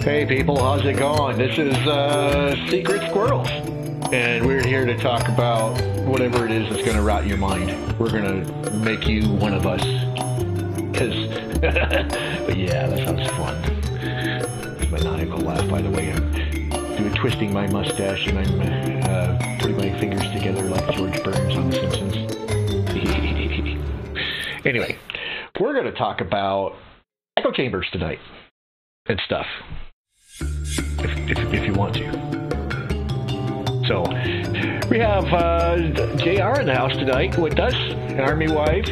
Hey people, how's it going? This is Secret Squirrels, and we're here to talk about whatever it is that's going to rot your mind. We're going to make you one of us. But yeah, that sounds fun. It's my maniacal laugh, by the way. I'm twisting my mustache, and I'm putting my fingers together like George Burns on The Simpsons. Anyway, we're going to talk about echo chambers tonight and stuff. If you want to. So, we have JR in the house tonight with us, Army Wife.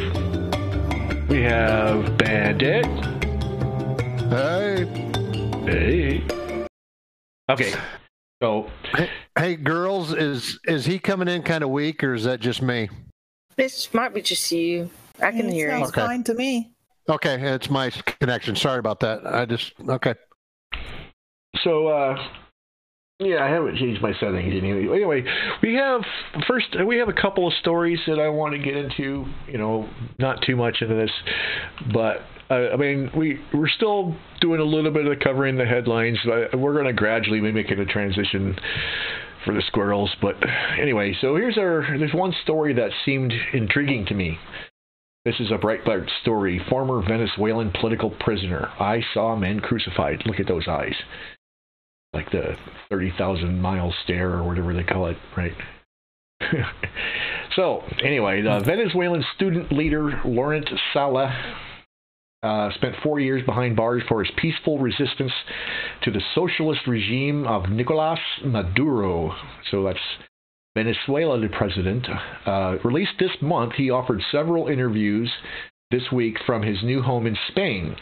We have Bandit. Hey. Okay, so... Hey, girls, is he coming in kind of weak, or is that just me? This might be just you. I can hear you. Sounds fine to me. Okay, it's my connection. Sorry about that. Okay. So, yeah, I haven't changed my settings anyway. We have a couple of stories that I want to get into. You know, not too much into this, but I mean, we're still doing a little bit of covering the headlines. We're going to gradually be making a transition for the Squirrels. But anyway, so there's one story that seemed intriguing to me. This is a Breitbart story. Former Venezuelan political prisoner. I saw men crucified. Look at those eyes. Like the 30,000-mile stare or whatever they call it, right? So, anyway, the Venezuelan student leader Laurent Sala spent 4 years behind bars for his peaceful resistance to the socialist regime of Nicolas Maduro. So that's Venezuela, the president. Released this month, he offered several interviews this week from his new home in Spain,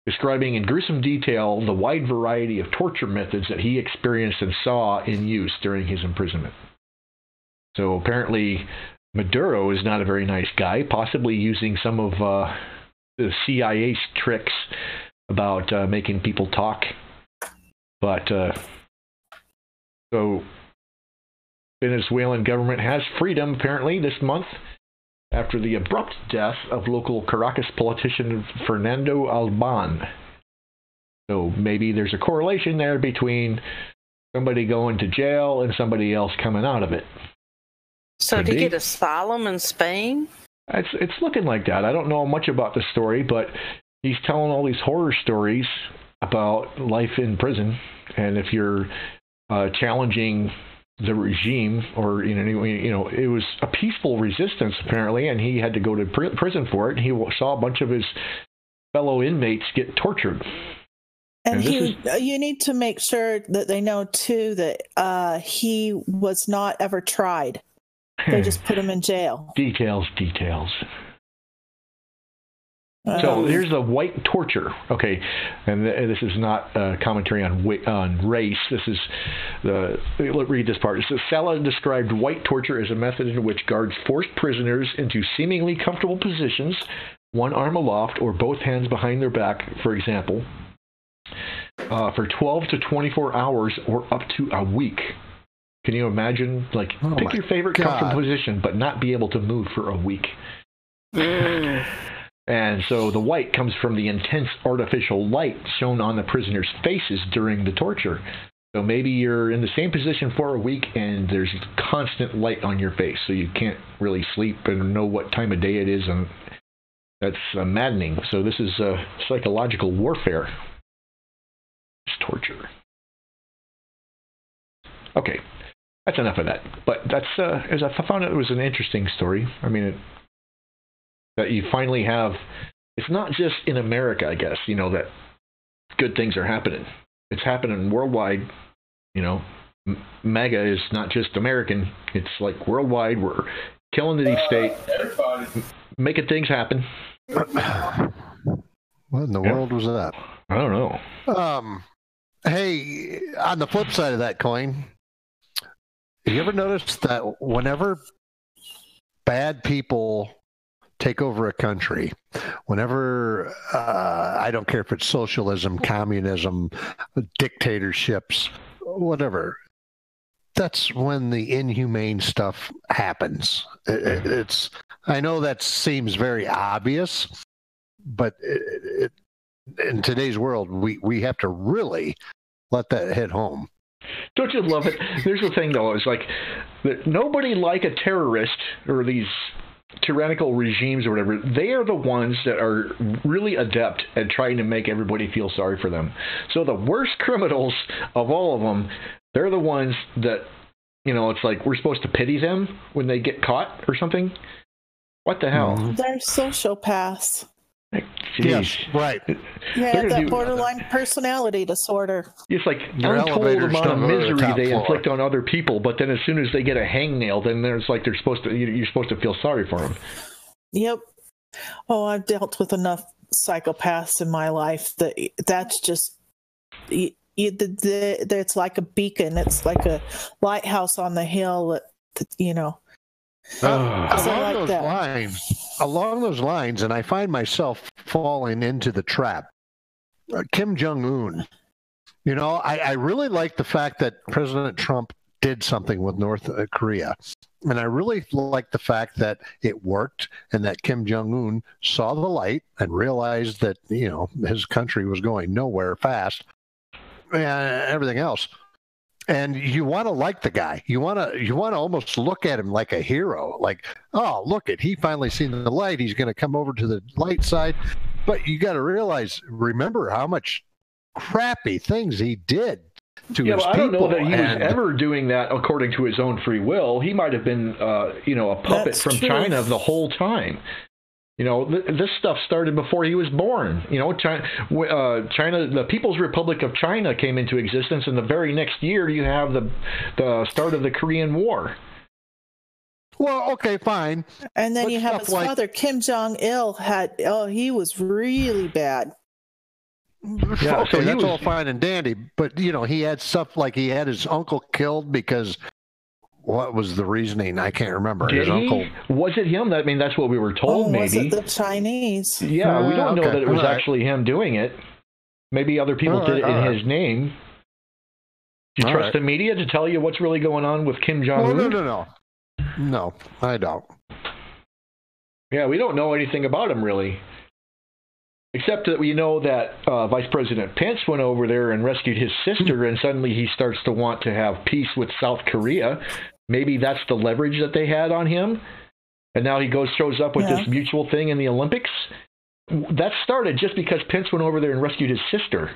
describing in gruesome detail the wide variety of torture methods that he experienced and saw in use during his imprisonment. So apparently Maduro is not a very nice guy, possibly using some of the CIA's tricks about making people talk. But so Venezuelan government has freedom apparently this month, after the abrupt death of local Caracas politician Fernando Albán. So maybe there's a correlation there between somebody going to jail and somebody else coming out of it. So did he get asylum in Spain? It's looking like that. I don't know much about the story, but he's telling all these horror stories about life in prison. And if you're challenging the regime, or it was a peaceful resistance apparently, and he had to go to prison for it. And he saw a bunch of his fellow inmates get tortured. And you need to make sure that they know too that he was not ever tried. They just put him in jail. Details. So here's the white torture. Okay, and this is not a commentary on race. This is let's read this part. It says, Sala described white torture as a method in which guards forced prisoners into seemingly comfortable positions, one arm aloft or both hands behind their back, for example, for 12 to 24 hours or up to a week. Can you imagine? Like, pick your favorite comfortable position, but not be able to move for a week. And so the white comes from the intense artificial light shown on the prisoners' faces during the torture. So maybe you're in the same position for a week and there's constant light on your face, so you can't really sleep and know what time of day it is, and that's maddening. So this is psychological warfare. It's torture. Okay, that's enough of that. But that's as I found it was an interesting story. I mean, that you finally have, it's not just in America, I guess, that good things are happening. It's happening worldwide. MAGA is not just American. It's like worldwide. We're killing the deep state, making things happen. What in the world was that? I don't know. Hey, on the flip side of that coin, have you ever noticed that whenever bad people take over a country, whenever, I don't care if it's socialism, communism, dictatorships, whatever, that's when the inhumane stuff happens. I know that seems very obvious, but in today's world, we have to really let that hit home. Don't you love it? Here's the thing, though. It's like nobody like a terrorist or these tyrannical regimes or whatever. They are the ones that are really adept at trying to make everybody feel sorry for them. So the worst criminals of all of them, they're the ones that, it's like we're supposed to pity them when they get caught or something. What the hell? They're sociopaths. Jeez. Yes, right. Yeah, that borderline personality disorder. It's like untold amount of misery they inflict on other people, but then as soon as they get a hangnail, then there's like you're supposed to feel sorry for them. Yep. Oh, I've dealt with enough psychopaths in my life that's just it's like a beacon. It's like a lighthouse on the hill. Along those lines, and I find myself falling into the trap. Kim Jong-un. I really like the fact that President Trump did something with North Korea. And I really like the fact that it worked and that Kim Jong-un saw the light and realized that, his country was going nowhere fast and everything else. And you want to like the guy. You want to almost look at him like a hero. Like, oh, look he finally seen the light. He's going to come over to the light side. But you got to remember how much crappy things he did to his people. I don't know that he was ever doing that according to his own free will. He might have been, a puppet from China the whole time. This stuff started before he was born. China, the People's Republic of China came into existence, and the very next year you have the start of the Korean War. Well, okay, fine. And then you have his father, Kim Jong-il, he was really bad. Yeah, okay, that's all fine and dandy, but he had stuff like he had his uncle killed because. What was the reasoning? I can't remember. His uncle. Was it him? That's what we were told, maybe. Was it the Chinese? Yeah, we don't know that it was actually him doing it. Maybe other people did it in his name. Do you trust the media to tell you what's really going on with Kim Jong-un? No, I don't. Yeah, we don't know anything about him, really. Except that we know that Vice President Pence went over there and rescued his sister, and suddenly he starts to want to have peace with South Korea. Maybe that's the leverage that they had on him. And now he shows up with this mutual thing in the Olympics. That started just because Pence went over there and rescued his sister.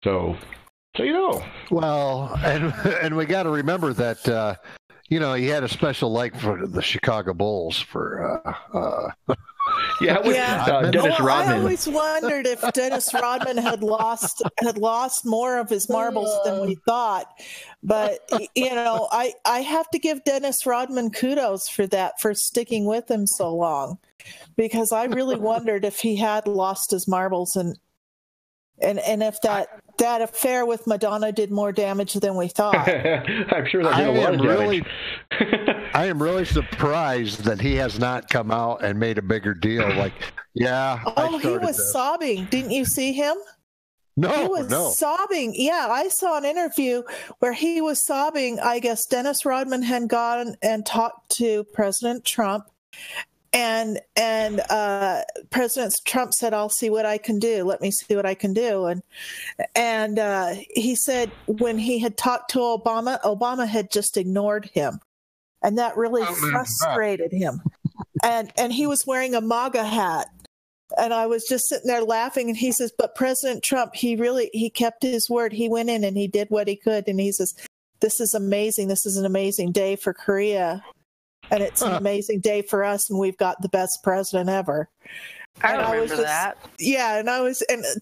So Well, and we got to remember that, he had a special like for the Chicago Bulls for... Dennis Rodman. I always wondered if Dennis Rodman had lost more of his marbles than we thought. But I have to give Dennis Rodman kudos for that, for sticking with him so long, because I really wondered if he had lost his marbles and if that affair with Madonna did more damage than we thought. I'm sure that did a lot of damage. I am really surprised that he has not come out and made a bigger deal. Like, he was sobbing. Didn't you see him? No, he was sobbing. Yeah, I saw an interview where he was sobbing. I guess Dennis Rodman had gone and talked to President Trump. And President Trump said, "I'll see what I can do. Let me see what I can do." And he said when he had talked to Obama had just ignored him, and that really frustrated him. And he was wearing a MAGA hat, and I was just sitting there laughing. And he says, "But President Trump, he kept his word. He went in and he did what he could." And he says, "This is amazing. This is an amazing day for Korea." And it's an amazing day for us, and we've got the best president ever. I remember that. Yeah, and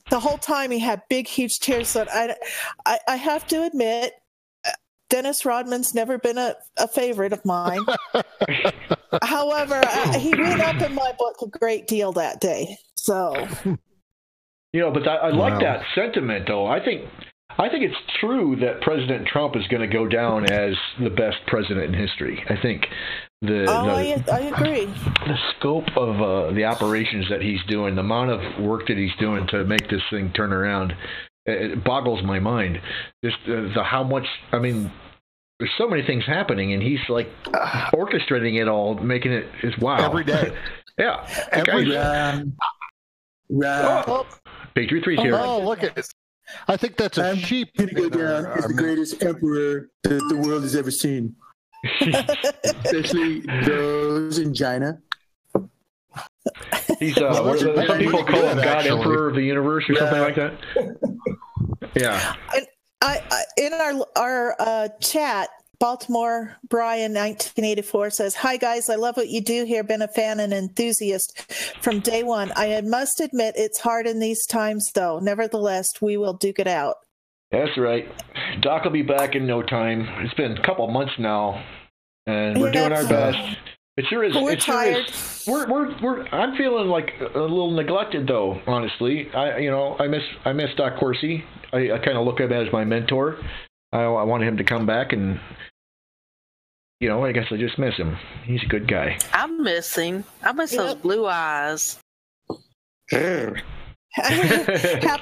the whole time he had big, huge tears. So I have to admit, Dennis Rodman's never been a favorite of mine. However, he went up in my book a great deal that day. So, but I like that sentiment, though. I think it's true that President Trump is going to go down as the best president in history. I think I agree. The scope of the operations that he's doing, the amount of work that he's doing to make this thing turn around, it boggles my mind. Just how much. I mean, there's so many things happening, and he's like orchestrating it all, making it wow every day. Yeah, every day. Patriot 3's here. Oh, look at I think that's a sheep. Going to go down as the greatest emperor that the world has ever seen. Especially those in China. He's some people call him God Emperor of the Universe or something like that. Yeah. I in our chat, Baltimore Brian 1984 says, "Hi guys, I love what you do here. Been a fan and enthusiast from day one. I must admit it's hard in these times, though. Nevertheless, we will duke it out." That's right. Doc will be back in no time. It's been a couple of months now, and we're doing our best. It sure is. We're tired. I'm feeling like a little neglected, though. Honestly, I miss Doc Corsi. I kind of look at him as my mentor. I wanted him to come back, and I guess I just miss him. He's a good guy. I miss him. I miss those blue eyes. Happy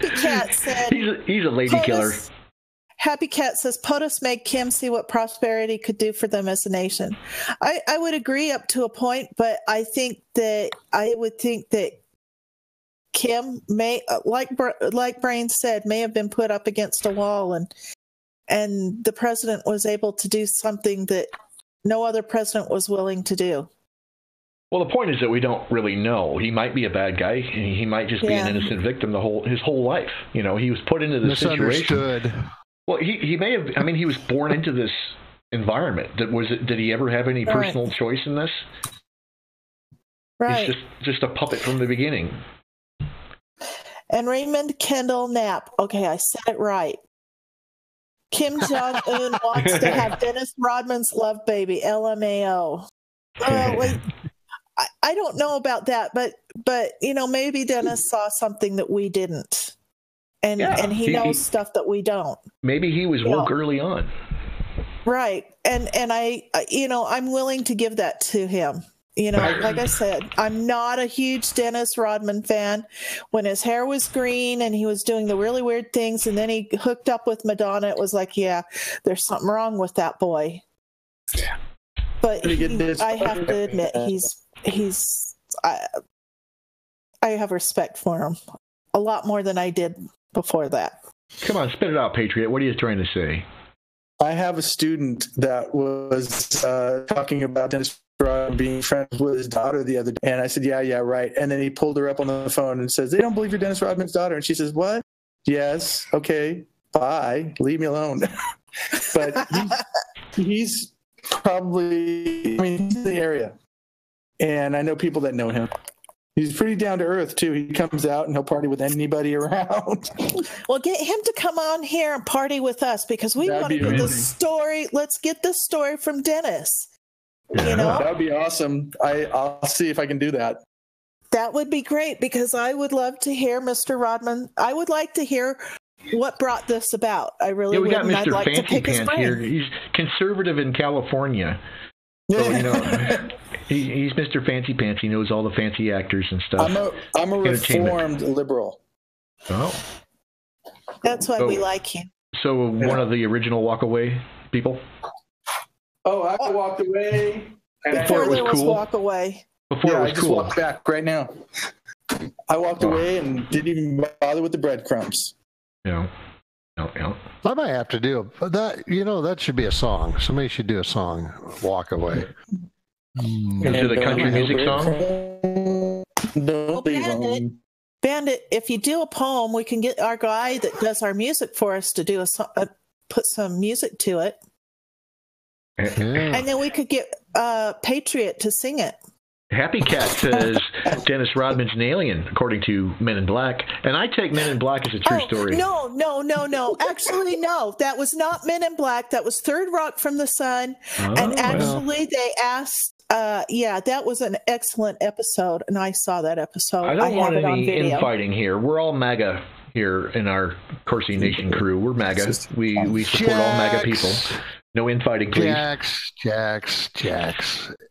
Cat said he's a lady killer. Happy Cat says POTUS made Kim see what prosperity could do for them as a nation. I would agree up to a point, but I would think that Kim may, like Brain said, may have been put up against a wall, and the president was able to do something that no other president was willing to do. Well, the point is that we don't really know. He might be a bad guy. He might just be an innocent victim his whole life. He was put into this situation. Well, he may have. I mean, he was born into this environment. Did he ever have any personal choice in this? Right. He's just a puppet from the beginning. And Raymond Kendall Knapp. Okay, I said it right. Kim Jong-un wants to have Dennis Rodman's love baby, LMAO. Wait, I don't know about that, but maybe Dennis saw something that we didn't. And he knows stuff that we don't. Maybe he was woke early on. Right. And I'm willing to give that to him. Like I said, I'm not a huge Dennis Rodman fan. When his hair was green and he was doing the really weird things and then he hooked up with Madonna, it was like, yeah, there's something wrong with that boy. Yeah. But I have to admit, I have respect for him a lot more than I did before that. Come on, spit it out, Patriot. What are you trying to say? I have a student that was talking about Dennis Rodman being friends with his daughter the other day. And I said, yeah, right. And then he pulled her up on the phone and says, they don't believe you're Dennis Rodman's daughter. And she says, what? Yes. Okay. Bye. Leave me alone. But he's probably, he's in the area. And I know people that know him. He's pretty down to earth, too. He comes out and he'll party with anybody around. Well, get him to come on here and party with us because we want to get the story. Let's get the story from Dennis. That would be awesome. I'll see if I can do that. That would be great because I would love to hear Mr. Rodman. I would like to hear what brought this about. I really would. We got Mr. Like Fancy Pants here. He's conservative in California. So, he's Mr. Fancy Pants. He knows all the fancy actors and stuff. I'm a reformed liberal. Oh. That's why we like him. So one of the original walk away people? Oh, I walked away. Before there was walk away. Before it was I just cool. walked back right now. I walked away and didn't even bother with the breadcrumbs. Yeah. I might have to do that. That should be a song. Somebody should do a song. Walk away. Is it a country music song? No, Bandit, if you do a poem, we can get our guy that does our music for us to do put some music to it. And then we could get Patriot to sing it. Happy Cat says Dennis Rodman's an alien, according to Men in Black. And I take Men in Black as a true story. No. Actually, no. That was not Men in Black. That was Third Rock from the Sun. And actually, they asked, that was an excellent episode. And I saw that episode. I don't want any infighting here. We're all MAGA here in our Corsi Nation crew. We're MAGA. We support all MAGA people. No infighting, please. Jacks.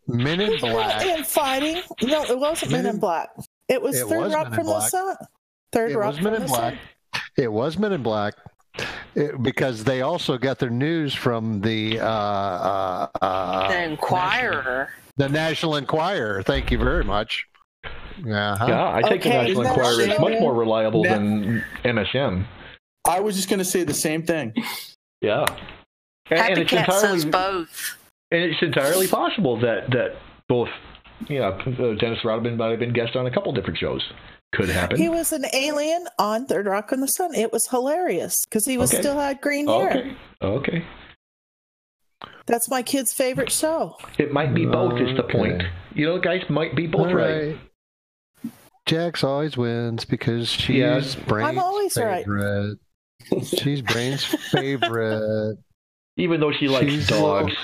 Men in Black. Infighting? No, it wasn't Men in Black. It was Third Rock from the Sun. Third Rock from the Sun. It was Men in Black. Because they also got their news from the Enquirer. The National Enquirer. Thank you very much. Yeah, I take the National Enquirer as much more reliable than MSM. I was just going to say the same thing. Yeah. Happy Cat says both. And it's entirely possible that both, Dennis Rodman might have been guest on a couple different shows. Could happen. He was an alien on Third Rock from the Sun. It was hilarious because he was still had green hair. Okay. That's my kid's favorite show. It might be both is the point. Guys might be both right. Jax always wins because she's Brain's I'm always favorite. Right. She's Brain's favorite. Even though she likes dogs.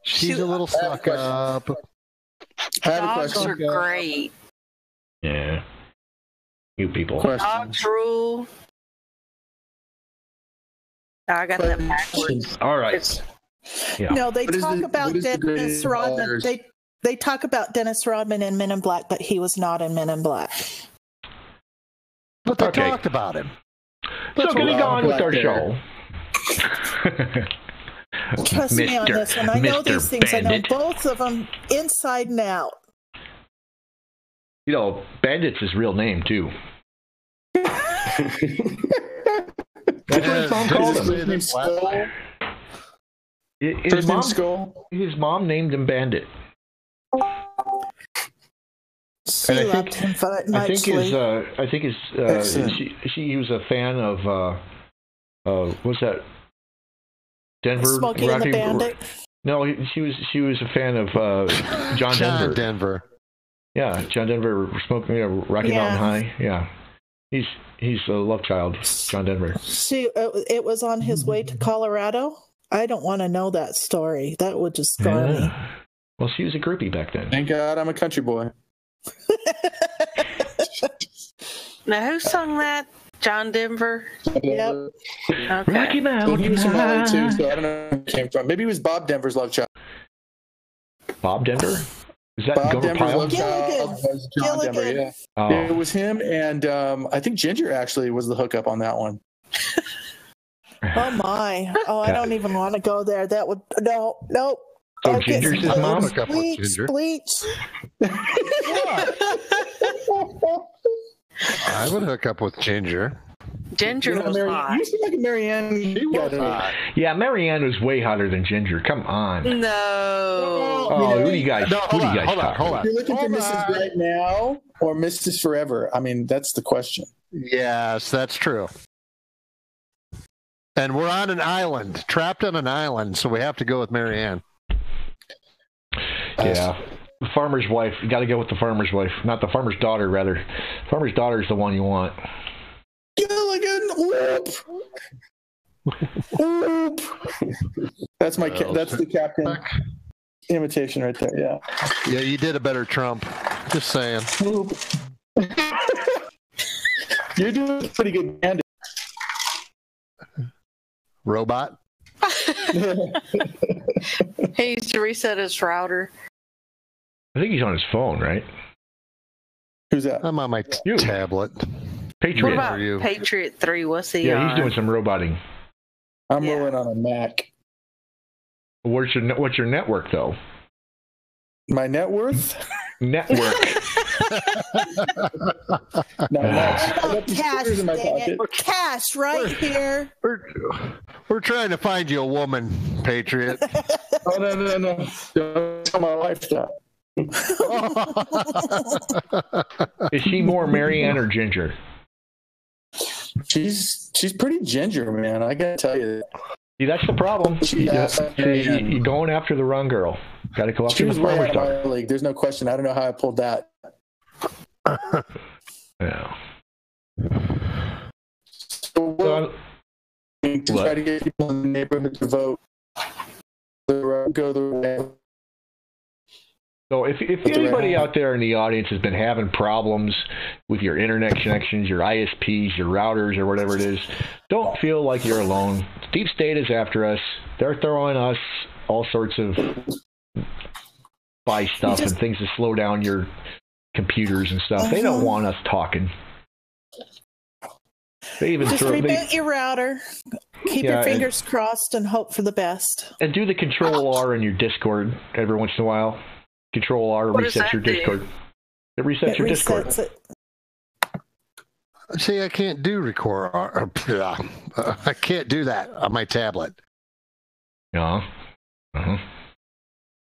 She's a little stuck up. Dogs are great. Yeah. You people. Dogs rule. I got that backwards. All right. Yeah. No, they talk about Dennis Rodman. They talk about Dennis Rodman in Men in Black, but he was not in Men in Black. But they talked about him. So getting on with our show. Trust me on this one. I know these things. Bandit. I know both of them inside and out. Bandit's his real name, too. That's what his mom called him. His mom named him Bandit. She loved him muchly. She was a fan of what's that? Denver. Smokey and the Bandit. No, she was a fan of John Denver. Yeah, John Denver smoking Rocky Mountain High. Yeah, he's a love child, John Denver. It was on his way to Colorado. I don't want to know that story. That would just scar me. Well, she was a groupie back then. Thank God I'm a country boy. Now, who sung that? John Denver? Yep. Okay. Rocky Mountain. He was from LA too, so I don't know where he came from. Maybe it was Bob Denver's love child. Bob Denver? Is that Bob Gomer Denver's Pyle? love child was John Denver, yeah. Oh. It was him, and I think Ginger actually was the hookup on that one. Oh my! Oh, I don't even want to go there. That would no. So Ginger's his mom? Bleach. I would hook up with Ginger. Ginger was hot. You seem like a Marianne. Yeah, Marianne was way hotter than Ginger. Come on. No. Oh, who do you guys? Hold on. You're looking for Mrs. Right Now or Mrs. Forever? I mean, that's the question. Yes, that's true. And we're on an island, trapped on an island, so we have to go with Marianne. Yeah. The farmer's wife. You got to go with the farmer's wife, not the farmer's daughter, rather. Farmer's daughter is the one you want. Gilligan, whoop. Whoop. That's the captain imitation right there. Yeah. Yeah, you did a better Trump. Just saying. Whoop. You're doing a pretty good bandit. Robot. He needs to reset his router. I think he's on his phone, right? Who's that? I'm on my tablet. Patriot. What about Patriot 3? What's he on? Yeah, he's doing some roboting. I'm rolling on a Mac. What's your network, though? My net worth? Network. Not much. I got these Cash, stickers in my pocket. Cash right here. We're trying to find you a woman, Patriot. Oh, no. Don't tell my wife that. Is she more Marianne or Ginger? She's pretty ginger, man. I gotta tell you. See, that's the problem. You're going after the wrong girl. Got to go after the farmer's daughter. League. There's no question. I don't know how I pulled that. Yeah. So to try to get people in the neighborhood to vote, go the way. So if anybody out there in the audience has been having problems with your internet connections, your ISPs, your routers, or whatever it is, don't feel like you're alone. Deep State is after us. They're throwing us all sorts of spy stuff and things to slow down your computers and stuff. They don't want us talking. They even just reboot your router. Keep your fingers crossed and hope for the best. And do the Control R in your Discord every once in a while. Control R resets your Discord. It resets your Discord. See, I can't do record. I can't do that on my tablet. Yeah. Uh-huh.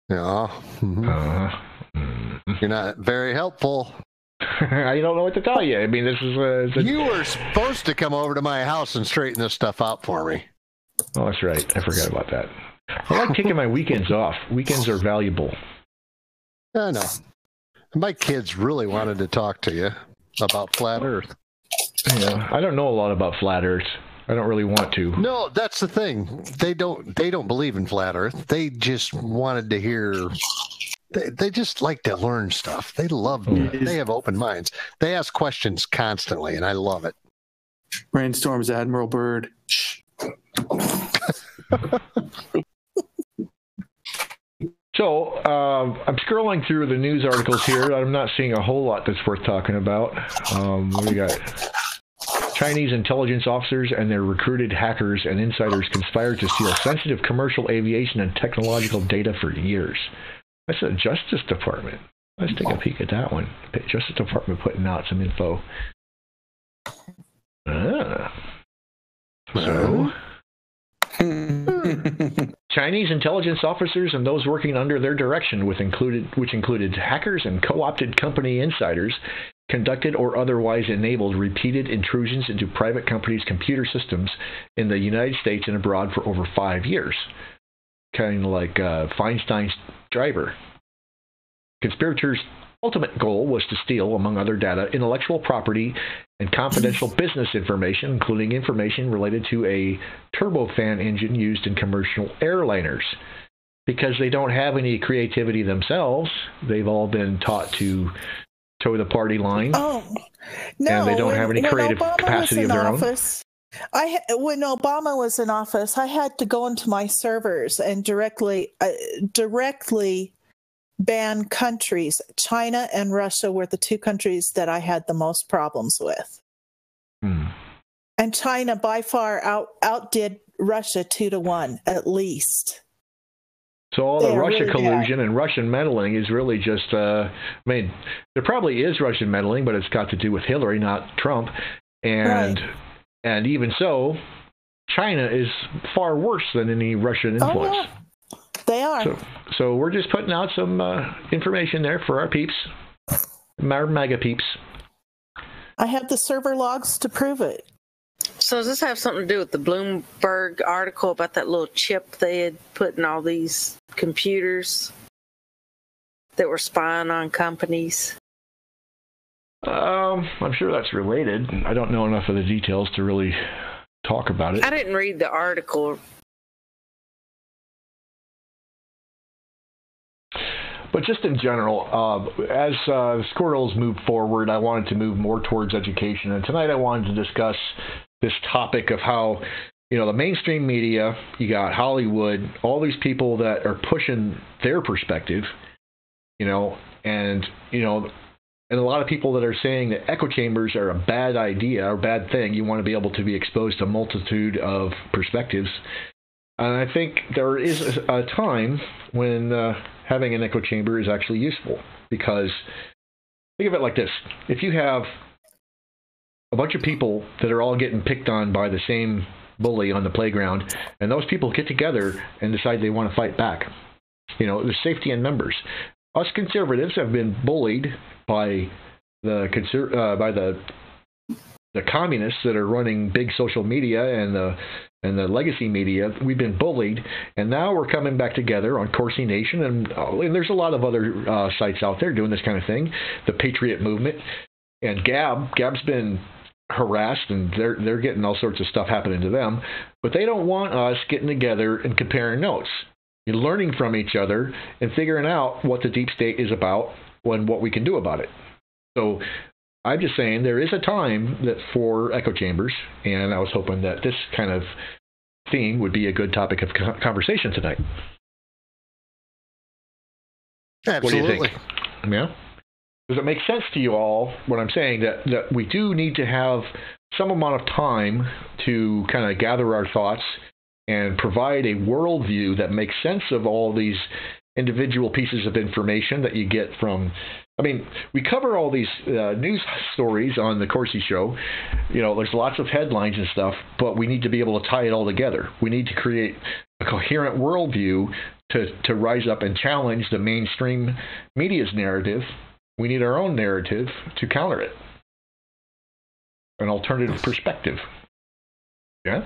Yeah. Mm-hmm. You're not very helpful. I don't know what to tell you. I mean, this is You were supposed to come over to my house and straighten this stuff out for me. Oh, that's right. I forgot about that. I like taking my weekends off. Weekends are valuable. I know. My kids really wanted to talk to you about flat Earth. Yeah, I don't know a lot about flat Earth. I don't really want to. No, that's the thing. They don't believe in flat Earth. They just wanted to hear. They just like to learn stuff. They love. They have open minds. They ask questions constantly, and I love it. Brainstorms Admiral Byrd. Shh. So I'm scrolling through the news articles here. I'm not seeing a whole lot that's worth talking about. What do we got? Chinese intelligence officers and their recruited hackers and insiders conspired to steal sensitive commercial aviation and technological data for years. That's the Justice Department. Let's take a peek at that one. Justice Department putting out some info. So, Chinese intelligence officers and those working under their direction, which included hackers and co-opted company insiders, conducted or otherwise enabled repeated intrusions into private companies' computer systems in the United States and abroad for over 5 years. Kind of like Feinstein's driver. Conspirators' ultimate goal was to steal, among other data, intellectual property and confidential business information, including information related to a turbofan engine used in commercial airliners. Because they don't have any creativity themselves, they've all been taught to toe the party line. Oh, no. And they don't have any creative capacity of their own. When Obama was in office, I had to go into my servers and directly ban countries. China and Russia were the two countries that I had the most problems with. And China by far outdid Russia 2-1 at least. So all the Russia collusion and Russian meddling is really just, there probably is Russian meddling, but it's got to do with Hillary, not Trump. And even so, China is far worse than any Russian influence. Oh, yeah. They are. So we're just putting out some information there for our peeps, our mega peeps. I have the server logs to prove it. So does this have something to do with the Bloomberg article about that little chip they had put in all these computers that were spying on companies? I'm sure that's related. I don't know enough of the details to really talk about it. I didn't read the article. But just in general, as Squirrels move forward, I wanted to move more towards education. And tonight I wanted to discuss this topic of how, the mainstream media, you got Hollywood, all these people that are pushing their perspective, and a lot of people that are saying that echo chambers are a bad idea or bad thing. You want to be able to be exposed to a multitude of perspectives. And I think there is a time when having an echo chamber is actually useful, because think of it like this. If you have a bunch of people that are all getting picked on by the same bully on the playground, and those people get together and decide they want to fight back, there's safety in numbers. Us conservatives have been bullied by the communists that are running big social media and the legacy media. We've been bullied, and now we're coming back together on Corsi Nation, and there's a lot of other sites out there doing this kind of thing. The Patriot Movement and Gab's been harassed, and they're getting all sorts of stuff happening to them, but they don't want us getting together and comparing notes. You're learning from each other and figuring out what the deep state is about and what we can do about it. So I'm just saying there is a time that for echo chambers, and I was hoping that this kind of theme would be a good topic of conversation tonight. Absolutely. What do you think? Yeah? Does it make sense to you all what I'm saying, that we do need to have some amount of time to kind of gather our thoughts and provide a worldview that makes sense of all these individual pieces of information that you get from. I mean, we cover all these news stories on the Corsi Show. There's lots of headlines and stuff, but we need to be able to tie it all together. We need to create a coherent worldview to rise up and challenge the mainstream media's narrative. We need our own narrative to counter it. An alternative perspective. Yeah?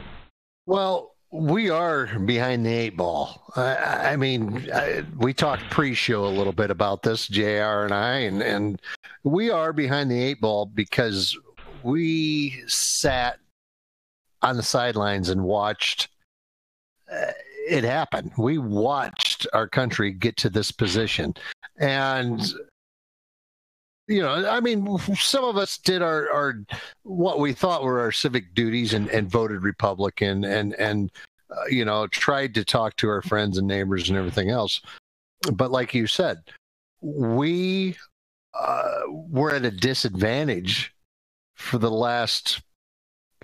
Well, we are behind the 8 ball. I mean, we talked pre-show a little bit about this, JR and I, and we are behind the 8 ball because we sat on the sidelines and watched it happen. We watched our country get to this position. And I mean, some of us did our what we thought were our civic duties and voted Republican and tried to talk to our friends and neighbors and everything else. But like you said, we were at a disadvantage for the last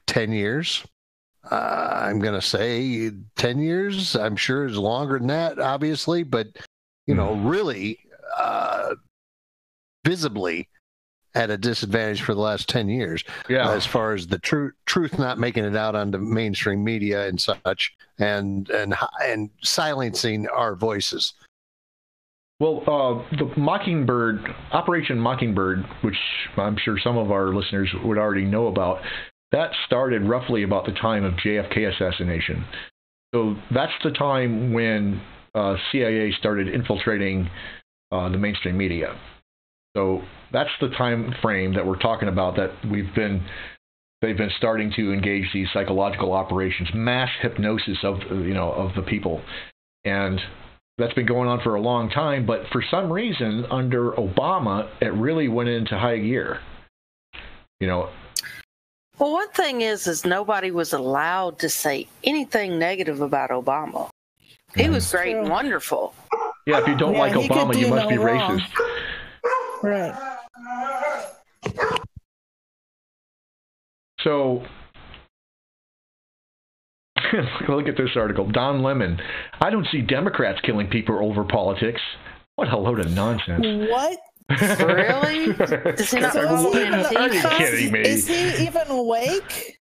10 years. I'm going to say 10 years. I'm sure it's longer than that, obviously, but really visibly at a disadvantage for the last 10 years, as far as the truth not making it out onto mainstream media and such, and silencing our voices. Well, the Mockingbird, Operation Mockingbird, which I'm sure some of our listeners would already know about, that started roughly about the time of JFK assassination. So that's the time when CIA started infiltrating the mainstream media. So that's the time frame that we're talking about, that they've been starting to engage these psychological operations, mass hypnosis of the people. And that's been going on for a long time, but for some reason under Obama it really went into high gear. Well, one thing is nobody was allowed to say anything negative about Obama. He was great and wonderful. Yeah, if you don't like Obama, you must be racist. Right. So, look at this article. Don Lemon. I don't see Democrats killing people over politics. What a load of nonsense. What? Really? Does he not Are you kidding me? Is he even awake?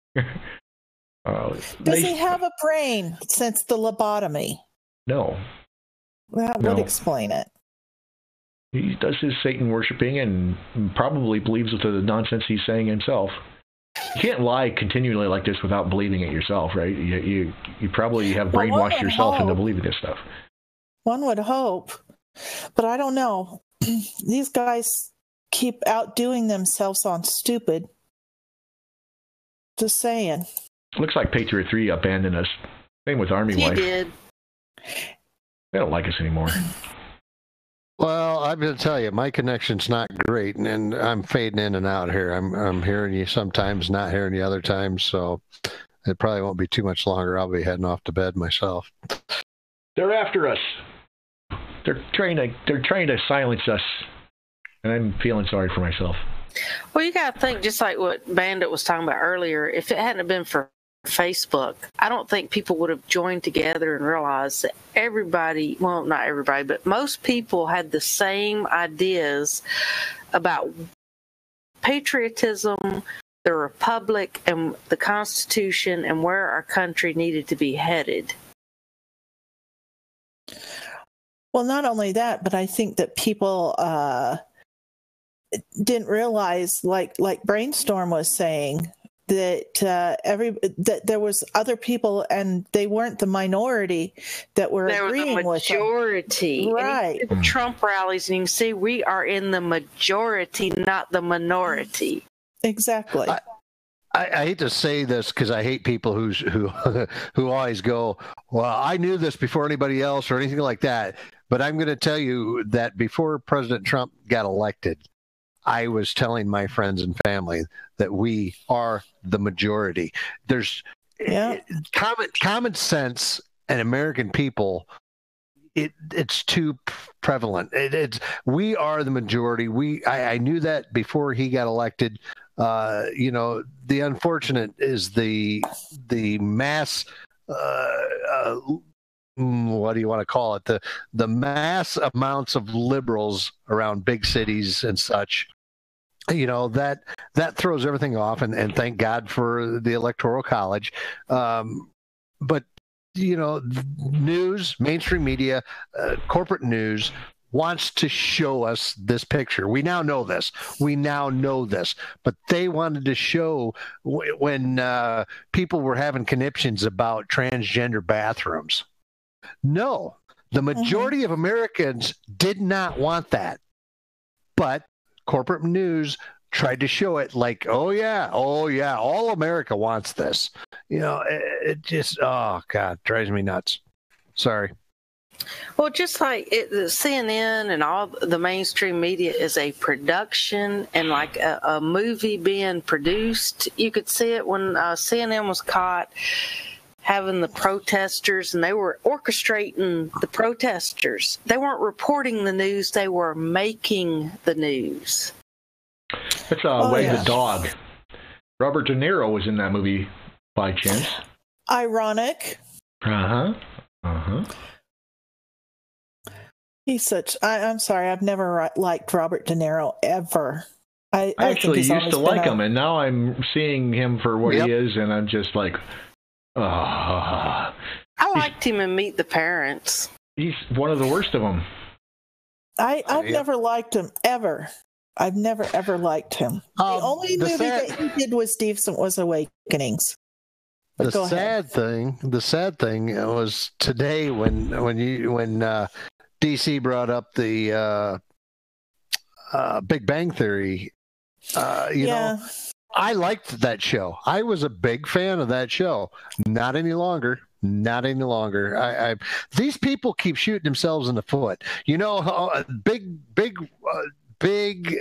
Does he have a brain since the lobotomy? No. That would explain it. He does his Satan worshiping and probably believes with the nonsense he's saying himself. You can't lie continually like this without believing it yourself, right? You probably have brainwashed yourself into believing this stuff. One would hope, but I don't know. These guys keep outdoing themselves on stupid. Just saying. Looks like Patriot 3 abandoned us. Same with Army Life. He did. They don't like us anymore. Well, I'm going to tell you, my connection's not great, and I'm fading in and out here. I'm hearing you sometimes, not hearing you other times, so it probably won't be too much longer. I'll be heading off to bed myself. They're after us. They're trying to silence us, and I'm feeling sorry for myself. Well, you got to think, just like what Bandit was talking about earlier, if it hadn't been for Facebook, I don't think people would have joined together and realized that everybody, well, not everybody, but most people had the same ideas about patriotism, the Republic, and the Constitution, and where our country needed to be headed. Well, not only that, but I think that people didn't realize, like Brainstorm was saying, that that there was other people, and they weren't the minority that were agreeing with them. They were the majority. Right. And Trump rallies, and you can see we are in the majority, not the minority. Exactly. I hate to say this because I hate people who always go, well, I knew this before anybody else or anything like that. But I'm going to tell you that before President Trump got elected, I was telling my friends and family that we are the majority. There's common sense and American people. It's too prevalent. We are the majority. I knew that before he got elected. The unfortunate is the mass what do you want to call it? The mass amounts of liberals around big cities and such. That throws everything off, and thank God for the Electoral College. But news, mainstream media, corporate news wants to show us this picture. We now know this. But they wanted to show when people were having conniptions about transgender bathrooms. No, the majority of Americans did not want that. But corporate news tried to show it like, oh yeah, all America wants this. It just, oh God, drives me nuts. Sorry. Well, just like the CNN and all the mainstream media is a production and like a movie being produced. You could see it when CNN was caught having the protesters, and they were orchestrating the protesters. They weren't reporting the news, they were making the news. That's Wag the Dog. Robert De Niro was in that movie by chance. Ironic. He's such. I'm sorry. I've never liked Robert De Niro ever. I actually used to like him, and now I'm seeing him for what he is, and I'm just like, I liked him in Meet the Parents. He's one of the worst of them. I've never liked him ever. I've never ever liked him. The only movie that he did was decent was Awakenings. But the sad thing was today when DC brought up the Big Bang Theory. I liked that show. I was a big fan of that show. Not any longer. These people keep shooting themselves in the foot. Big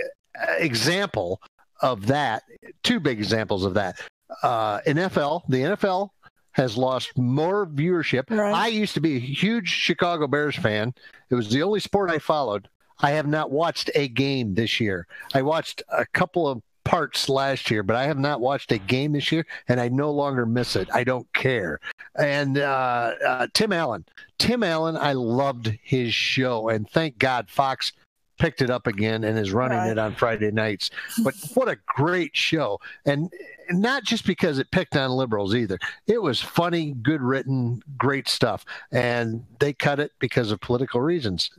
example of that. Two big examples of that. The NFL has lost more viewership. Right. I used to be a huge Chicago Bears fan. It was the only sport I followed. I have not watched a game this year. I watched a couple of parts last year, but I have not watched a game this year, and I no longer miss it. I don't care. And Tim Allen, I loved his show, and thank God Fox picked it up again and is running it on Friday nights. But what a great show. And not just because it picked on liberals either. It was funny, good written, great stuff. And they cut it because of political reasons.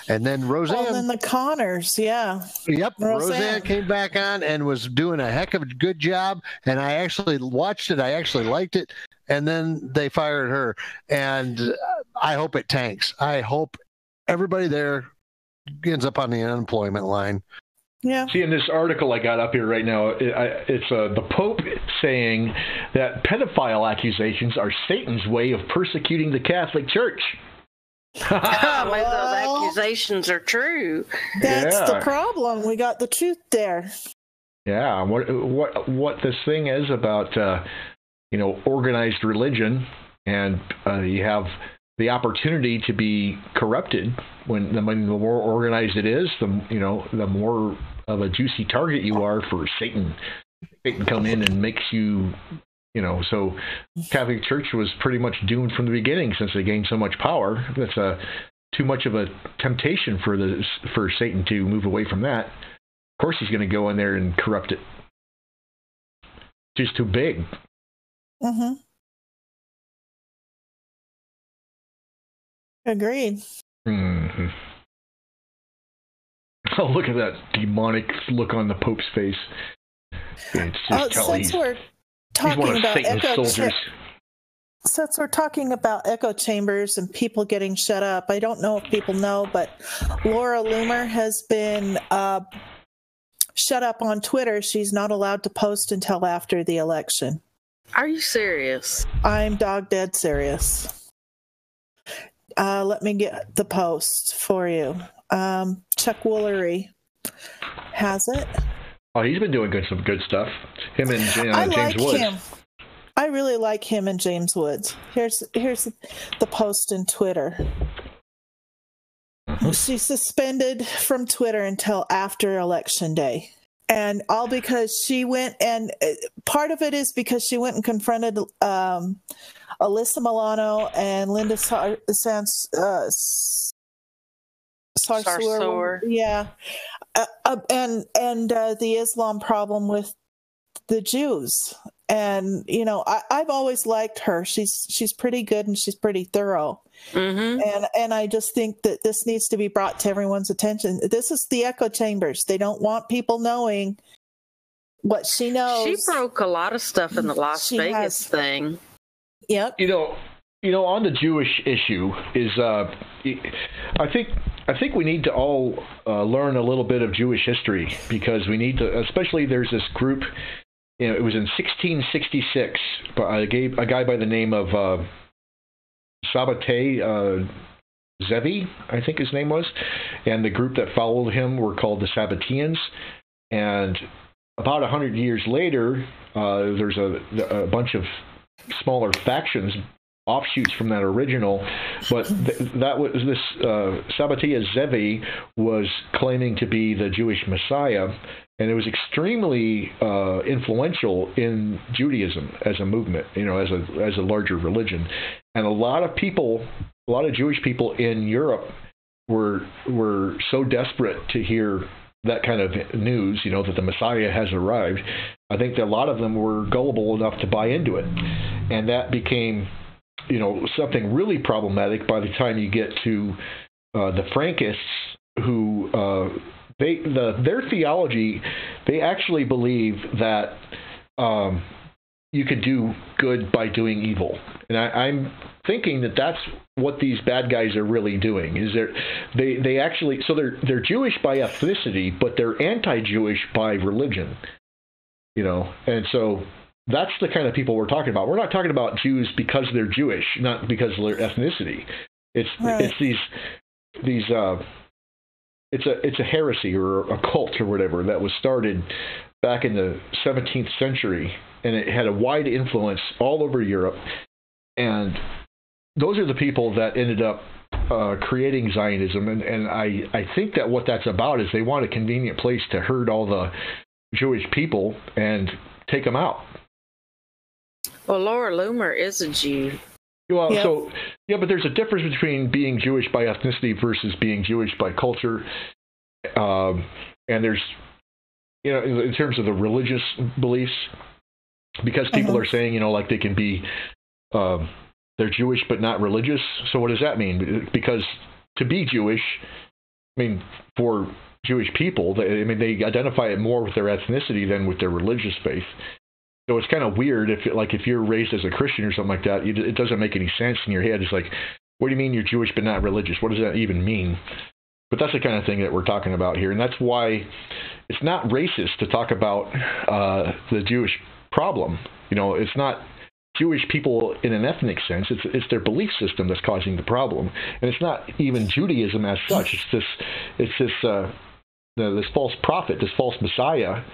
And then Roseanne. And then the Connors, yeah. Yep. Roseanne came back on and was doing a heck of a good job. And I actually watched it. I actually liked it. And then they fired her. And I hope it tanks. I hope everybody there ends up on the unemployment line. Yeah. See, in this article I got up here right now, it's the Pope saying that pedophile accusations are Satan's way of persecuting the Catholic Church. Maybe those accusations are true. That's the problem. We got the truth there. Yeah. What this thing is about, organized religion, and you have the opportunity to be corrupted. When the more organized it is, the more of a juicy target you are for Satan. Satan come in and makes you, so Catholic Church was pretty much doomed from the beginning since they gained so much power. That's too much of a temptation for Satan to move away from that. Of course he's going to go in there and corrupt it. It's just too big. Mm-hmm. Agreed. Mm-hmm. Oh, look at that demonic look on the Pope's face. It's just since we're talking about echo chambers and people getting shut up, I don't know if people know, but Laura Loomer has been shut up on Twitter. She's not allowed to post until after the election. Are you serious? I'm dog dead serious. Let me get the post for you. Chuck Woolery has it. Oh, he's been doing some good stuff. Him and James Woods. Him. I really like him and James Woods. Here's the post in Twitter. Mm-hmm. She's suspended from Twitter until after Election Day. And all because she went, and part of it is because she went and confronted Alyssa Milano and Linda Sarsour. Yeah. And the Islam problem with the Jews. And, you know, I've always liked her. She's pretty good and she's pretty thorough. Mm-hmm. And I just think that this needs to be brought to everyone's attention. This is the echo chambers. They don't want people knowing what she knows. She broke a lot of stuff in the Las Vegas thing. Yep. You know, on the Jewish issue is, I think we need to all learn a little bit of Jewish history, because we need to, especially there's this group. You know, it was in 1666, a guy by the name of Sabbatai Zevi, I think his name was, and the group that followed him were called the Sabbateans. And about 100 years later, there's a bunch of smaller factions, offshoots from that original, but that was this Sabbatai Zevi was claiming to be the Jewish Messiah. And it was extremely influential in Judaism as a movement, you know, as a larger religion. And a lot of Jewish people in Europe were so desperate to hear that kind of news, you know, that the Messiah has arrived. I think that a lot of them were gullible enough to buy into it, and that became, you know, something really problematic by the time you get to the Frankists, who their theology, they actually believe that you could do good by doing evil. And I'm thinking that that's what these bad guys are really doing. Is they actually, so they're Jewish by ethnicity, but they're anti-Jewish by religion. You know, and so that's the kind of people we're talking about. We're not talking about Jews because they're Jewish, not because of their ethnicity. It's a heresy or a cult or whatever that was started back in the 17th century, and it had a wide influence all over Europe. And those are the people that ended up creating Zionism. And I think that what that's about is they want a convenient place to herd all the Jewish people and take them out. Well, Laura Loomer is a Jew. Well, yeah. So, yeah, but there's a difference between being Jewish by ethnicity versus being Jewish by culture. And there's, you know, in terms of the religious beliefs, because people are saying, you know, like they can be, they're Jewish but not religious. So what does that mean? Because to be Jewish, I mean, for Jewish people, they identify it more with their ethnicity than with their religious faith. So it's kind of weird if you're raised as a Christian or something like that, it doesn't make any sense in your head. It's like, what do you mean you're Jewish but not religious? What does that even mean? But that's the kind of thing that we're talking about here. And that's why it's not racist to talk about the Jewish problem. You know, it's not Jewish people in an ethnic sense. It's their belief system that's causing the problem. And it's not even Judaism as such. It's this false prophet, this false Messiah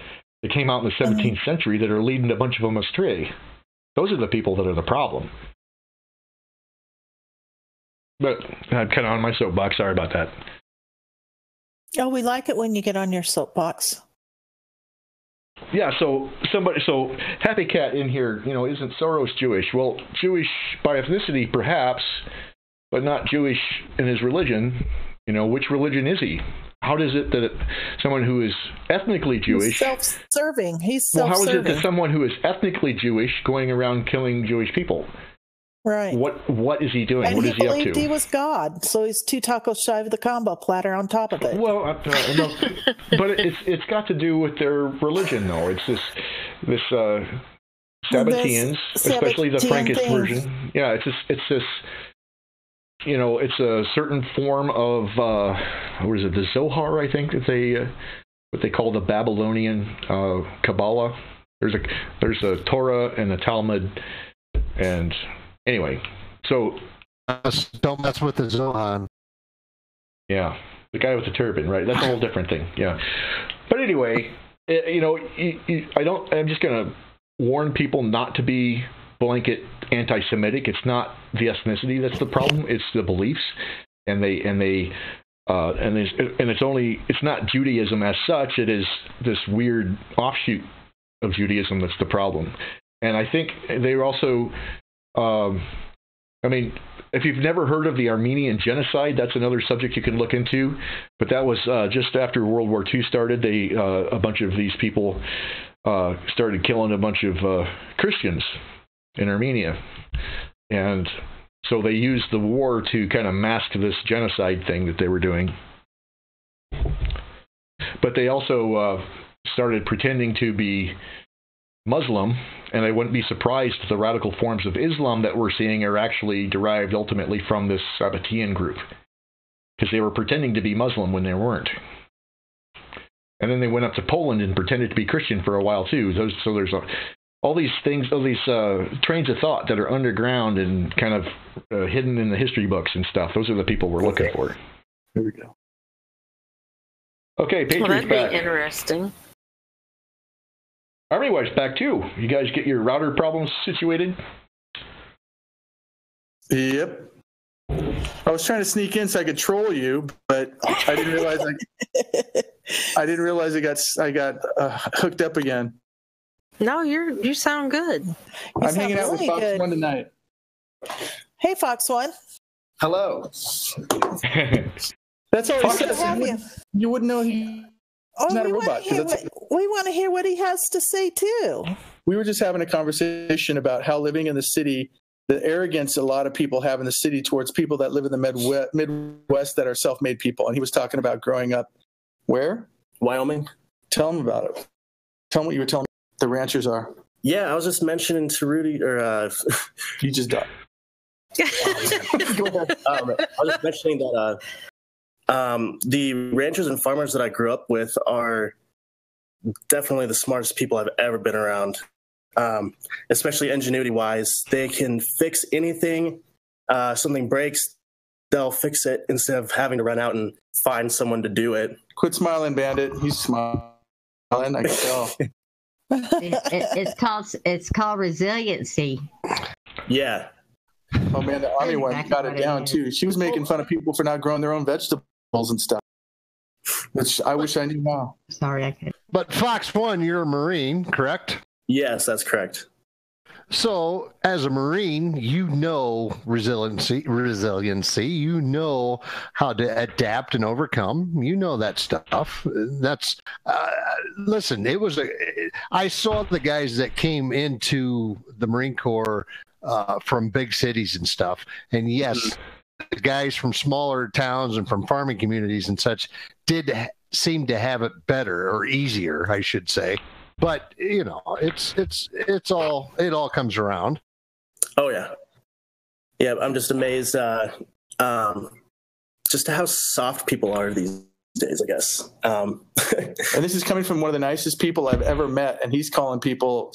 that came out in the 17th century that are leading a bunch of them astray. Those are the people that are the problem. But I'm kind of on my soapbox. Sorry about that. Oh, we like it when you get on your soapbox. Yeah, so Happy Cat in here, you know, isn't Soros Jewish? Well, Jewish by ethnicity, perhaps, but not Jewish in his religion. You know, which religion is he? How does it that someone who is ethnically Jewish... He's self-serving. Well, how is it that someone who is ethnically Jewish going around killing Jewish people? Right. What is he doing? And what is he up to? He believed he was God, so he's 2 tacos shy of the combo platter on top of it. Well, no, but it's got to do with their religion, though. It's this Sabbateans, especially the Frankist version. Yeah, it's this. You know, it's a certain form of what is it? The Zohar, I think, that what they call the Babylonian Kabbalah. There's a Torah and the Talmud, and anyway, so don't mess with the Zohar. Yeah, the guy with the turban, right? That's a whole different thing. Yeah, but anyway, you know, I'm just gonna warn people not to be blanket anti-Semitic. It's not the ethnicity that's the problem; it's the beliefs, and they And it's not Judaism as such. It is this weird offshoot of Judaism that's the problem. And I think they were also, if you've never heard of the Armenian genocide, that's another subject you can look into. But that was just after World War II started. A bunch of these people started killing a bunch of Christians in Armenia. And so they used the war to kind of mask this genocide thing that they were doing. But they also started pretending to be Muslim, and I wouldn't be surprised if the radical forms of Islam that we're seeing are actually derived ultimately from this Sabbatean group, because they were pretending to be Muslim when they weren't. And then they went up to Poland and pretended to be Christian for a while too. So there's all these things, all these trains of thought that are underground and kind of hidden in the history books and stuff. Those are the people we're looking for. Here we go. Okay, Patriots that'd back. be interesting. Army Wife's back too. You guys get your router problems situated? Yep. I was trying to sneak in so I could troll you, but I didn't realize I got hooked up again. No, you sound good. I'm hanging out with Fox One tonight. Hey, Fox One. Hello. That's all he says. You wouldn't know he's not a robot. We want to hear what he has to say too. We were just having a conversation about how living in the city, the arrogance a lot of people have in the city towards people that live in the Midwest that are self-made people. And he was talking about growing up where? Wyoming. Tell him about it. Tell him what you were telling me the ranchers are. Yeah, I was just mentioning to Rudy, or you just died. I was just mentioning that the ranchers and farmers that I grew up with are definitely the smartest people I've ever been around, especially ingenuity-wise. They can fix anything. Something breaks, they'll fix it instead of having to run out and find someone to do it. Quit smiling, Bandit. He's smiling. I can tell. It's called resiliency. Yeah. Oh man, the Army one got it down too. She was making fun of people for not growing their own vegetables and stuff, which I wish I knew now. Sorry, I couldn't. But Fox One, you're a Marine, correct? Yes, that's correct. So, as a Marine, you know resiliency. You know how to adapt and overcome. You know that stuff. That's listen. I saw the guys that came into the Marine Corps from big cities and stuff, and yes, the guys from smaller towns and from farming communities and such did seem to have it better or easier, I should say. But you know, it all comes around. Oh yeah, yeah. I'm just amazed, just how soft people are these days, I guess. And this is coming from one of the nicest people I've ever met, and he's calling people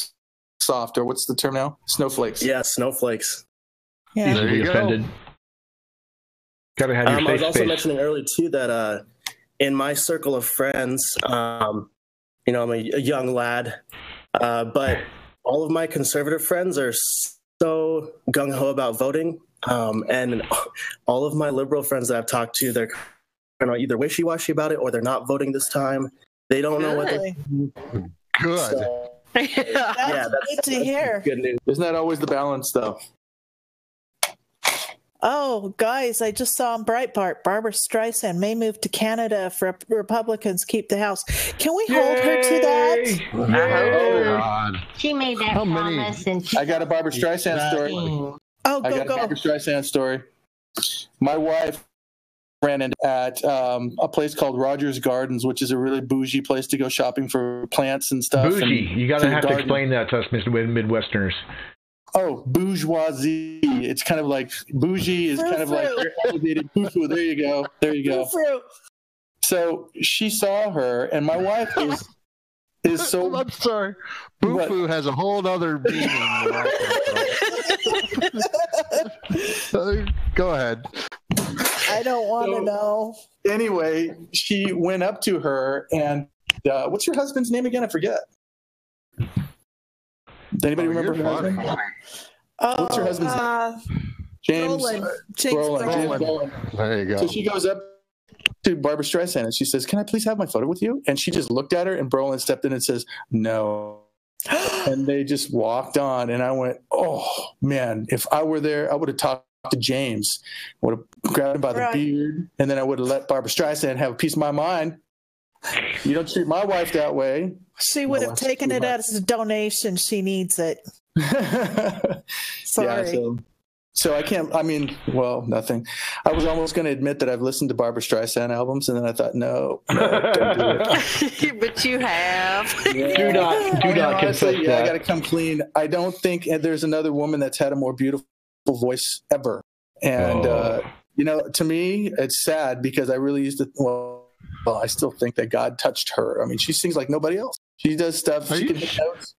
soft, or what's the term now? Snowflakes. Yeah, snowflakes. Yeah. Easily offended. Gotta have your I safe was also space. mentioning earlier too that in my circle of friends, you know, I'm a young lad, but all of my conservative friends are so gung-ho about voting, and all of my liberal friends that I've talked to, they're kind of either wishy-washy about it or they're not voting this time. They don't know what they're doing. Good. So, That's good to hear. good news. Isn't that always the balance, though? Oh, guys, I just saw on Breitbart, Barbara Streisand may move to Canada if Republicans keep the House. Can we hold her to that? Oh, God. she made that How many? promise, and I got a Barbara Streisand story. Oh, I got a Barbara Streisand story. My wife ran into at a place called Rogers Gardens, which is a really bougie place to go shopping for plants and stuff. Bougie. And You gotta for the have to garden. explain that to us, Midwesterners. Oh, bourgeoisie. It's kind of like bougie is kind of like elevated. Foo-foo. There you go. There you go. So she saw her, and my wife is so. I'm sorry. Boo-foo has a whole other meaning. Go ahead. I don't want to know. Anyway, she went up to her, and what's your husband's name again? I forget. Does anybody remember her husband? What's your husband's name? James James Brolin. There you go. So she goes up to Barbara Streisand and she says, "Can I please have my photo with you?" And she just looked at her, and Brolin stepped in and says, "No." And they just walked on, and I went, "Oh man, if I were there, I would have talked to James, would have grabbed him by the beard, and then I would have let Barbara Streisand have a piece of my mind. You don't treat my wife that way." She would have taken it as a donation. She needs it. Sorry. Yeah, so I can't, nothing. I was almost going to admit that I've listened to Barbara Streisand albums, and then I thought, no, don't do it. But you have. Yeah. Do not confess that. I got to come clean. I don't think there's another woman that's had a more beautiful voice ever. And, to me, it's sad because I really used to, well, I still think that God touched her. I mean, she sings like nobody else. She does stuff. She can hit notes.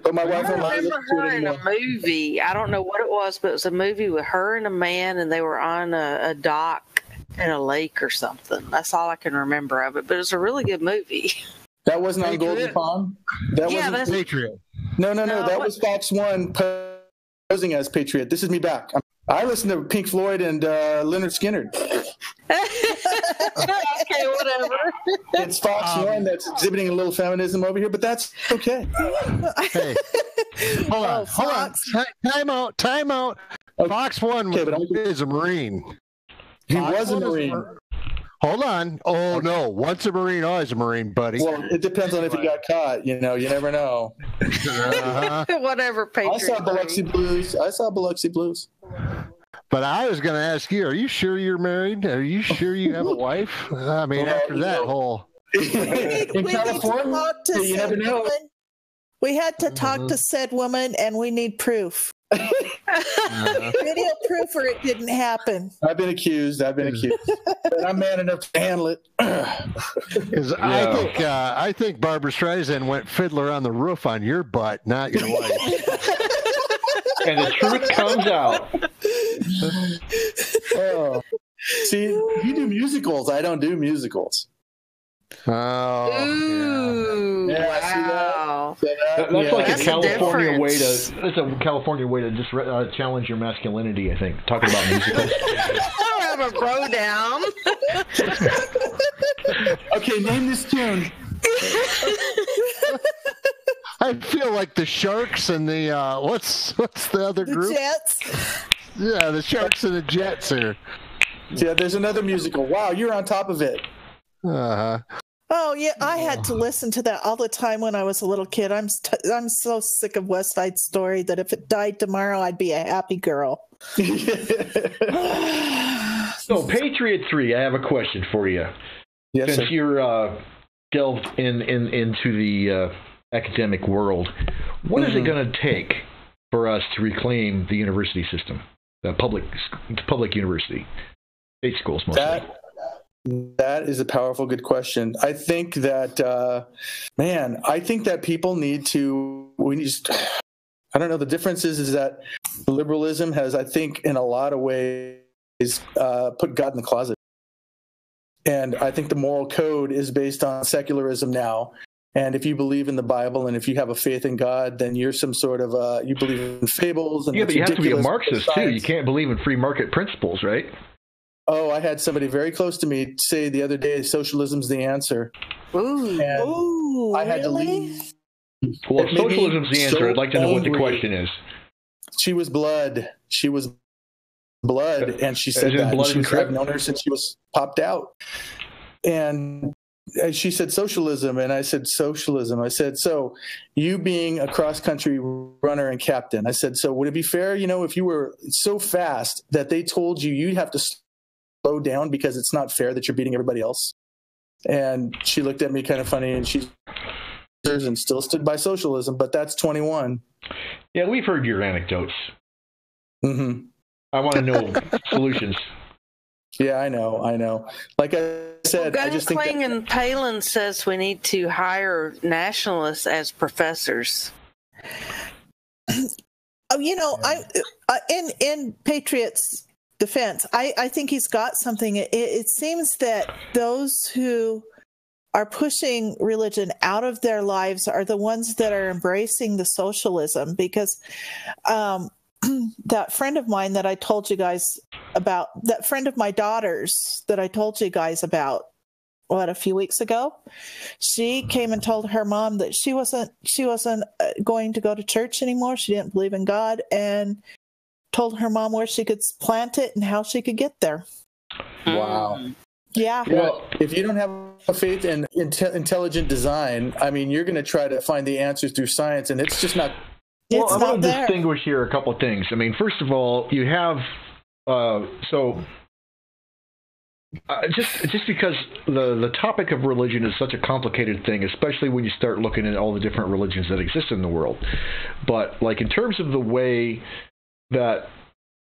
But my wife and I remember her in a movie. I don't know what it was, but it was a movie with her and a man, and they were on a dock in a lake or something. That's all I can remember of it. But it was a really good movie. That wasn't on Golden Pond? That wasn't Patriot. No. That was Fox 1 posing as Patriot. This is me back. I listened to Pink Floyd and Leonard Skinner. Okay, whatever. It's Fox 1 that's exhibiting a little feminism over here, but that's okay. Hey, hold on. Time out. Okay. Fox 1 is a Marine. He was a Marine. Hold on. Oh, no. Once a Marine, always a Marine, buddy. Well, it depends on if he got caught. You never know. Whatever, Patriot. I saw Biloxi Blues. But I was going to ask you, are you sure you're married? Are you sure you have a wife? I mean, after that whole... In California, you never know. Woman. We had to talk to said woman, and we need proof. Video proof or it didn't happen. I've been accused. But I'm man enough to handle it. Because I think Barbara Streisand went Fiddler on the Roof on your butt, not your wife. And the truth comes out. Oh. See, you do musicals. I don't do musicals. Oh, ooh, yeah. Wow. That's like That's a California way to. That's a California way to just challenge your masculinity. I think talking about musicals. I don't have a bro down. Okay, name this tune. I feel like the Sharks and the what's the other group? The Jets. Yeah, the Sharks and the Jets here. Yeah, there's another musical. Wow, you're on top of it. Uh-huh. Oh yeah, I had to listen to that all the time when I was a little kid. I'm so sick of West Side Story that if it died tomorrow, I'd be a happy girl. So, Patriot 3, I have a question for you. Yes, Since sir. you're delved into the academic world, what is it going to take for us to reclaim the university system, the public university, state schools mostly? That is a powerful, good question. I think that, I think that people need to, I don't know, the difference is that liberalism has, I think, in a lot of ways, put God in the closet. And I think the moral code is based on secularism now. And if you believe in the Bible and if you have a faith in God, then you're some sort of, you believe in fables. And yeah, but you have to be a ridiculous Marxist, too. You can't believe in free market principles, right? Oh, I had somebody very close to me say the other day, socialism's the answer. Ooh. And Ooh, I had really? to leave. Well, It if made me socialism's the answer, so I'd like to know what the angry. question is. She was blood. And she said As in that. blood And and crip? I've known her since she was popped out. And she said socialism. And I said socialism. I said, so you being a cross-country runner and captain, I said, so would it be fair, if you were so fast that they told you you'd have to slow down because it's not fair that you're beating everybody else? And she looked at me kind of funny, and she still stood by socialism, but that's 21. Yeah, we've heard your anecdotes. Mm-hmm. I want to know solutions. Yeah, I know. Like I said, I just think Gunkling and Palin says we need to hire nationalists as professors. In Patriot's defense, I think he's got something. It seems that those who are pushing religion out of their lives are the ones that are embracing the socialism, because that friend of mine that I told you guys that friend of my daughter's that I told you guys about, a few weeks ago. She came and told her mom that she wasn't going to go to church anymore. She didn't believe in God, and told her mom where she could plant it and how she could get there. Wow. Yeah. Well, if you don't have a faith in intelligent design, I mean, you're going to try to find the answers through science, and it's just not. It's I'm not going to there. distinguish here a couple of things. I mean, first of all, you have just because the topic of religion is such a complicated thing, especially when you start looking at all the different religions that exist in the world. But like in terms of the way that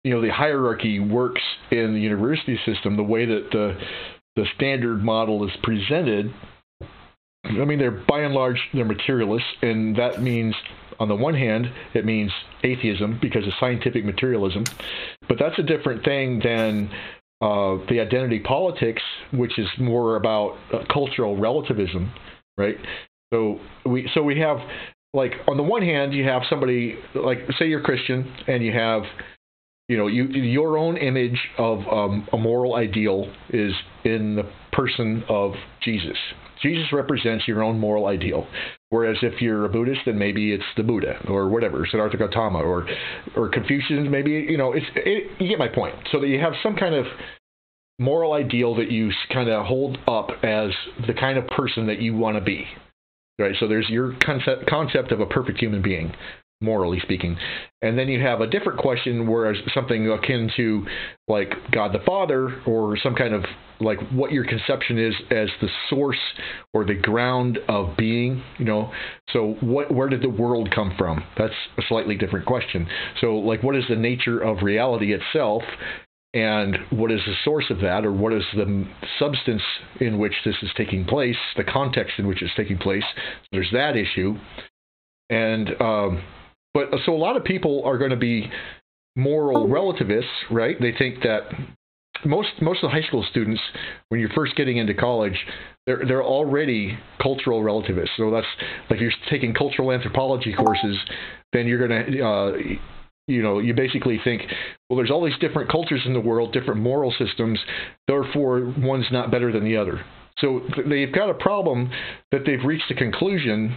the hierarchy works in the university system, the way that the standard model is presented, I mean, they're by and large they're materialists, and that means on the one hand it means atheism because of scientific materialism, but that's a different thing than the identity politics, which is more about cultural relativism, right? So we have, like, on the one hand, you have somebody, like, say you're Christian, and you have, your own image of a moral ideal is in the person of Jesus. Jesus represents your own moral ideal. Whereas if you're a Buddhist, then maybe it's the Buddha or whatever, Siddhartha Gautama or Confucian, maybe, you get my point. So that you have some kind of moral ideal that you kind of hold up as the kind of person that you want to be, right? So there's your concept of a perfect human being, morally speaking. And then you have a different question, whereas something akin to like God the Father, or some kind of like what your conception is as the source or the ground of being, so where did the world come from? That's a slightly different question. So like, what is the nature of reality itself, and what is the source of that, or what is the substance in which this is taking place, the context in which it's taking place? There's that issue. And but so a lot of people are going to be moral relativists, right? They think that most of the high school students, when you're first getting into college, they're already cultural relativists. So that's like, you're taking cultural anthropology courses, then you're going to you basically think, well, there's all these different cultures in the world, different moral systems, therefore one's not better than the other. So they've got a problem that they've reached a conclusion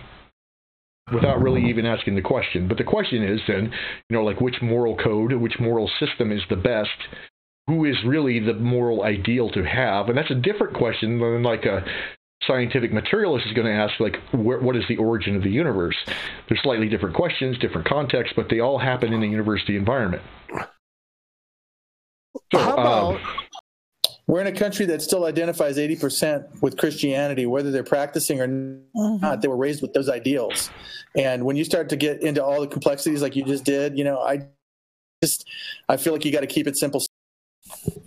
without really even asking the question. But the question is then, like, which moral code, which moral system is the best? Who is really the moral ideal to have? And that's a different question than like a scientific materialist is going to ask, like, what is the origin of the universe? They're slightly different questions, different contexts, but they all happen in a university environment. So, how about we're in a country that still identifies 80% with Christianity, whether they're practicing or not. They were raised with those ideals. And when you start to get into all the complexities like you just did, I feel like you got to keep it simple.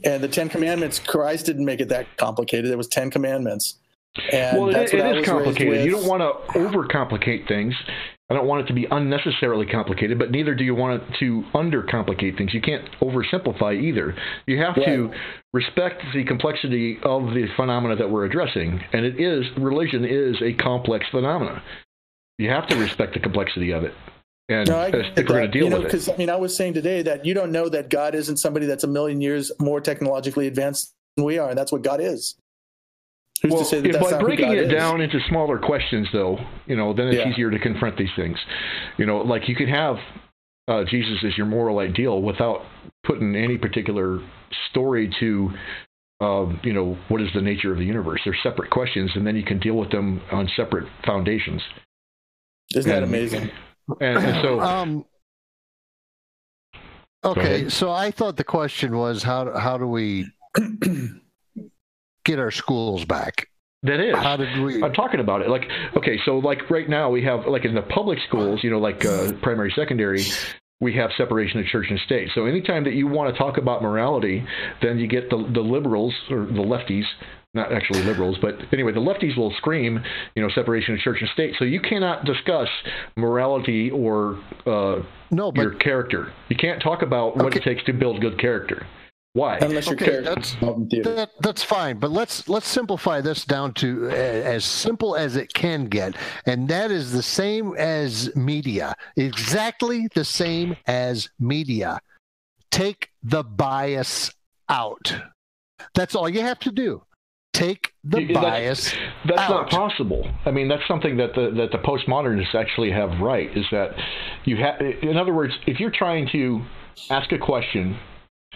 And the 10 Commandments, Christ didn't make it that complicated. There was 10 Commandments. And well, it is complicated. You don't want to overcomplicate things. I don't want it to be unnecessarily complicated, but neither do you want it to undercomplicate things. You can't oversimplify either. You have to respect the complexity of the phenomena that we're addressing, and religion is a complex phenomena. You have to respect the complexity of it. And if we're going to deal with it. Because I was saying today that you don't know that God isn't somebody that's a million years more technologically advanced than we are, and that's what God is. Who's to say that that's by not who breaking God it is? down into smaller questions, though, then it's easier to confront these things. Like you can have Jesus as your moral ideal without putting any particular story to, what is the nature of the universe. They're separate questions, and then you can deal with them on separate foundations. Isn't that amazing? And so, okay, so I thought the question was how do we get our schools back? That is. How did we? I'm talking about it. Like, okay, so like right now we have, like in the public schools, like primary, secondary, we have separation of church and state. So anytime that you want to talk about morality, then you get the liberals or the lefties. Not actually liberals, but anyway, the lefties will scream, separation of church and state. So you cannot discuss morality or your character. You can't talk about what it takes to build good character. Why? Unless you're that's fine. But let's simplify this down to as simple as it can get, and that is the same as media. Exactly the same as media. Take the bias out. That's all you have to do. Take the bias That's out. not possible. I mean, that's something that the postmodernists actually have right, is that you have, in other words, if you're trying to ask a question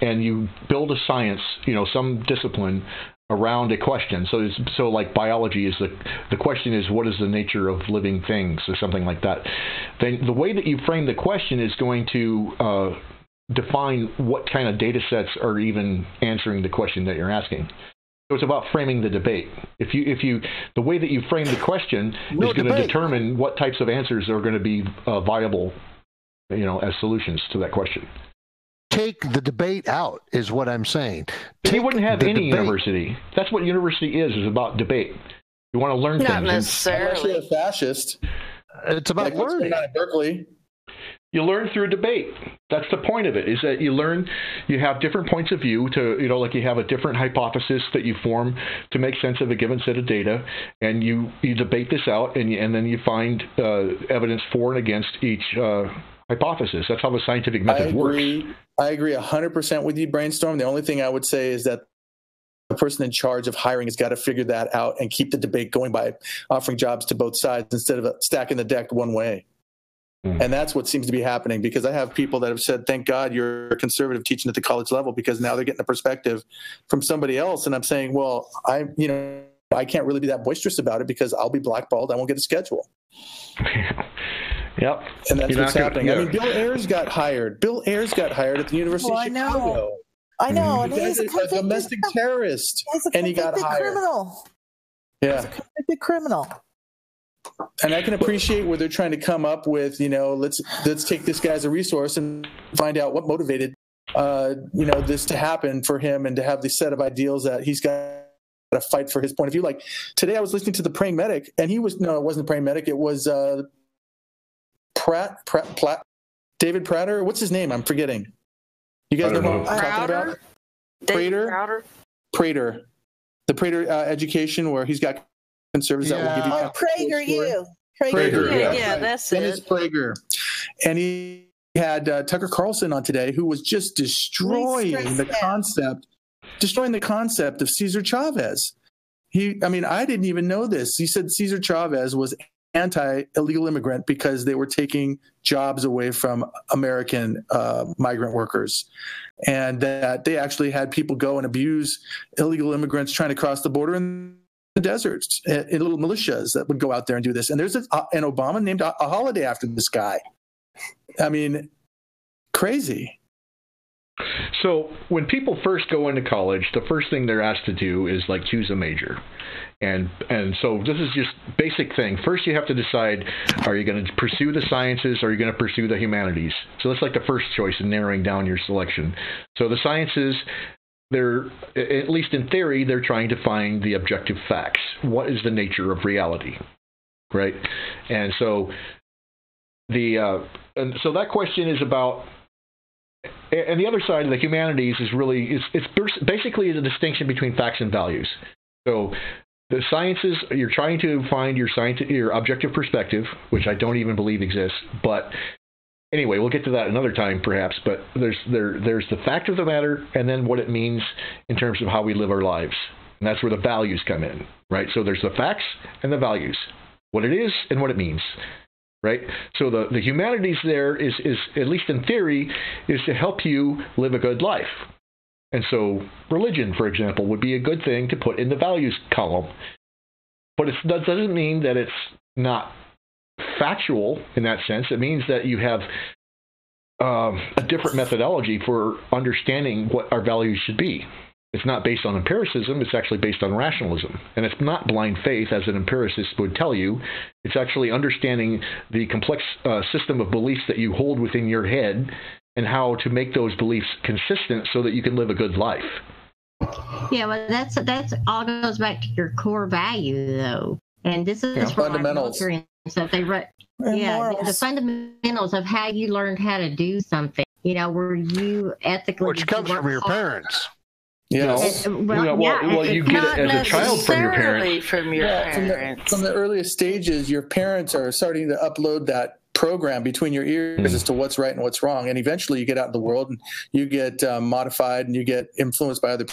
and you build a science, some discipline around a question. So like biology is the question is, what is the nature of living things, or something like that. Then the way that you frame the question is going to define what kind of data sets are even answering the question that you're asking. So it's about framing the debate. The way that you frame the question is going to determine what types of answers are going to be viable, as solutions to that question. Take the debate out is what I'm saying. Then you wouldn't have any university. That's what university is about debate. You want to learn Not things. necessarily. Unless you're a fascist. It's about Like what's learning. going on at Berkeley. You learn through a debate. That's the point of it, is that you learn, you have different points of view to, like you have a different hypothesis that you form to make sense of a given set of data, and you debate this out, and then you find evidence for and against each hypothesis. That's how the scientific method works. I agree 100% with you, Brainstorm. The only thing I would say is that the person in charge of hiring has got to figure that out and keep the debate going by offering jobs to both sides instead of stacking the deck one way. And that's what seems to be happening, because I have people that have said, thank God you're a conservative teaching at the college level, because now they're getting a perspective from somebody else. And I'm saying, well, I can't really be that boisterous about it because I'll be blackballed. I won't get a schedule. Yep. And that's what's happening. Yeah. I mean, Bill Ayers got hired. at the University of Chicago. I know. And He's he's a domestic terrorist, and he got hired. Criminal. Yeah. He's a convicted criminal. And I can appreciate where they're trying to come up with, let's take this guy as a resource and find out what motivated, this to happen for him, and to have the set of ideals that he's got to fight for his point of view. Like today, I was listening to the Praying Medic, and it wasn't the Praying Medic. It was David Prater. What's his name? I'm forgetting. You guys know who I'm talking about? Prater. The Prater education, where he's got conservatives that will give you PragerU. Prager, Yeah, that's Dennis it. Prager. And he had Tucker Carlson on today, who was just destroying the concept of Cesar Chavez. I didn't even know this. He said Cesar Chavez was anti-illegal immigrant because they were taking jobs away from American migrant workers, and that they actually had people go and abuse illegal immigrants trying to cross the border in the deserts, in little militias that would go out there and do this. And there's an Obama named a holiday after this guy. I mean, crazy. So when people first go into college, the first thing they're asked to do is like choose a major. And so this is just basic thing. First, you have to decide, are you going to pursue the sciences, or are you going to pursue the humanities? So that's like the first choice in narrowing down your selection. So the sciences, they're, at least in theory, they're trying to find the objective facts. What is the nature of reality, right? And so so that question is about. And the other side of the humanities is really it's basically the distinction between facts and values. So the sciences, you're trying to find your objective perspective, which I don't even believe exists. But anyway, we'll get to that another time perhaps. But there's the fact of the matter, and then what it means in terms of how we live our lives, and that's where the values come in, right? So there's the facts and the values, what it is and what it means. Right? So the humanities there is, at least in theory, is to help you live a good life. And so religion, for example, would be a good thing to put in the values column. But that doesn't mean that it's not factual in that sense. It means that you have a different methodology for understanding what our values should be. It's not based on empiricism, it's actually based on rationalism. And it's not blind faith, as an empiricist would tell you. It's actually understanding the complex system of beliefs that you hold within your head, and how to make those beliefs consistent so that you can live a good life. Yeah, well, that's all goes back to your core value, though. And this is from fundamentals. So they the fundamentals of how you learned how to do something. Were you ethically? Which comes from your parents. Yes. Well, you get it as a child from your parents. From the earliest stages, your parents are starting to upload that program between your ears as to what's right and what's wrong. And eventually you get out in the world and you get modified and you get influenced by other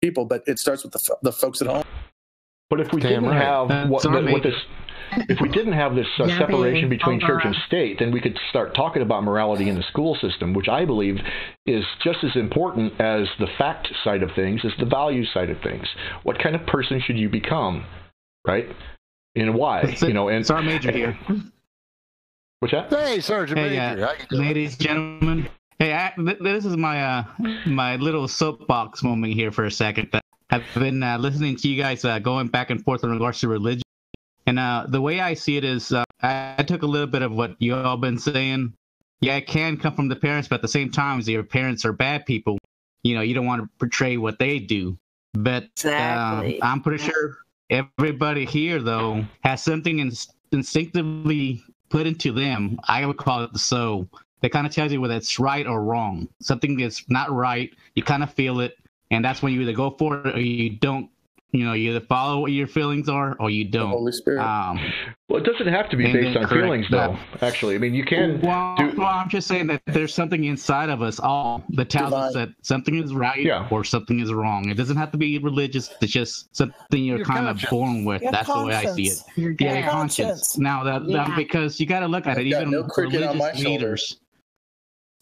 people. But it starts with the folks at home. But if we didn't have if we didn't have this separation between church and state, then we could start talking about morality in the school system, which I believe is just as important as the fact side of things, as the value side of things. What kind of person should you become, right? And why? Sergeant Major here. What's that? Hey, Sergeant Major. Ladies, gentlemen. Hey, this is my my little soapbox moment here for a second. I've been listening to you guys going back and forth in regards to religion. And the way I see it is I took a little bit of what you all been saying. Yeah, it can come from the parents, but at the same time, your parents are bad people. You don't want to portray what they do. But exactly. I'm pretty sure everybody here, though, has something instinctively put into them. I would call it the soul. That kind of tells you whether it's right or wrong. Something that's not right, you kind of feel it. And that's when you either go for it or you don't. You either follow what your feelings are or you don't. The Holy Spirit. Well, it doesn't have to be based on feelings, though. Actually, I mean, you can. Well, I'm just saying that there's something inside of us all that tells us that something is right or something is wrong. It doesn't have to be religious. It's just something you're kind of born with. That's the way I see it. Your conscience. Now, because you got to look at it.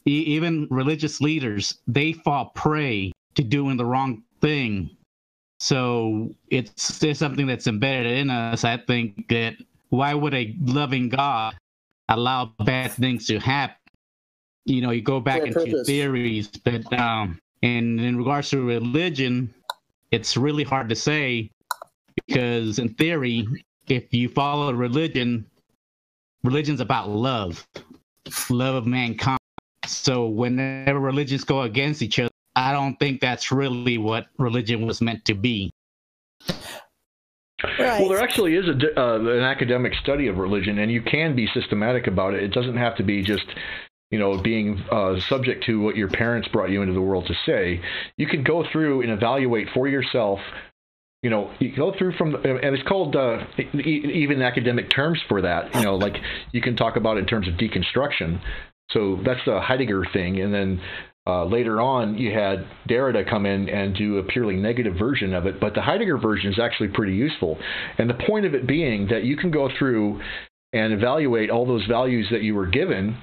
Even religious leaders, they fall prey to doing the wrong thing. So there's something that's embedded in us. I think that why would a loving God allow bad things to happen? You go back into theories, but and in regards to religion, it's really hard to say because in theory, if you follow religion's about love of mankind. So whenever religions go against each other, I don't think that's really what religion was meant to be. Right. Well, there actually is an academic study of religion, and you can be systematic about it. It doesn't have to be just, being subject to what your parents brought you into the world to say. You can go through and evaluate for yourself. You go through and it's called even academic terms for that. Like you can talk about it in terms of deconstruction. So that's the Heidegger thing, and then. Later on, you had Derrida come in and do a purely negative version of it, but the Heidegger version is actually pretty useful. And the point of it being that you can go through and evaluate all those values that you were given,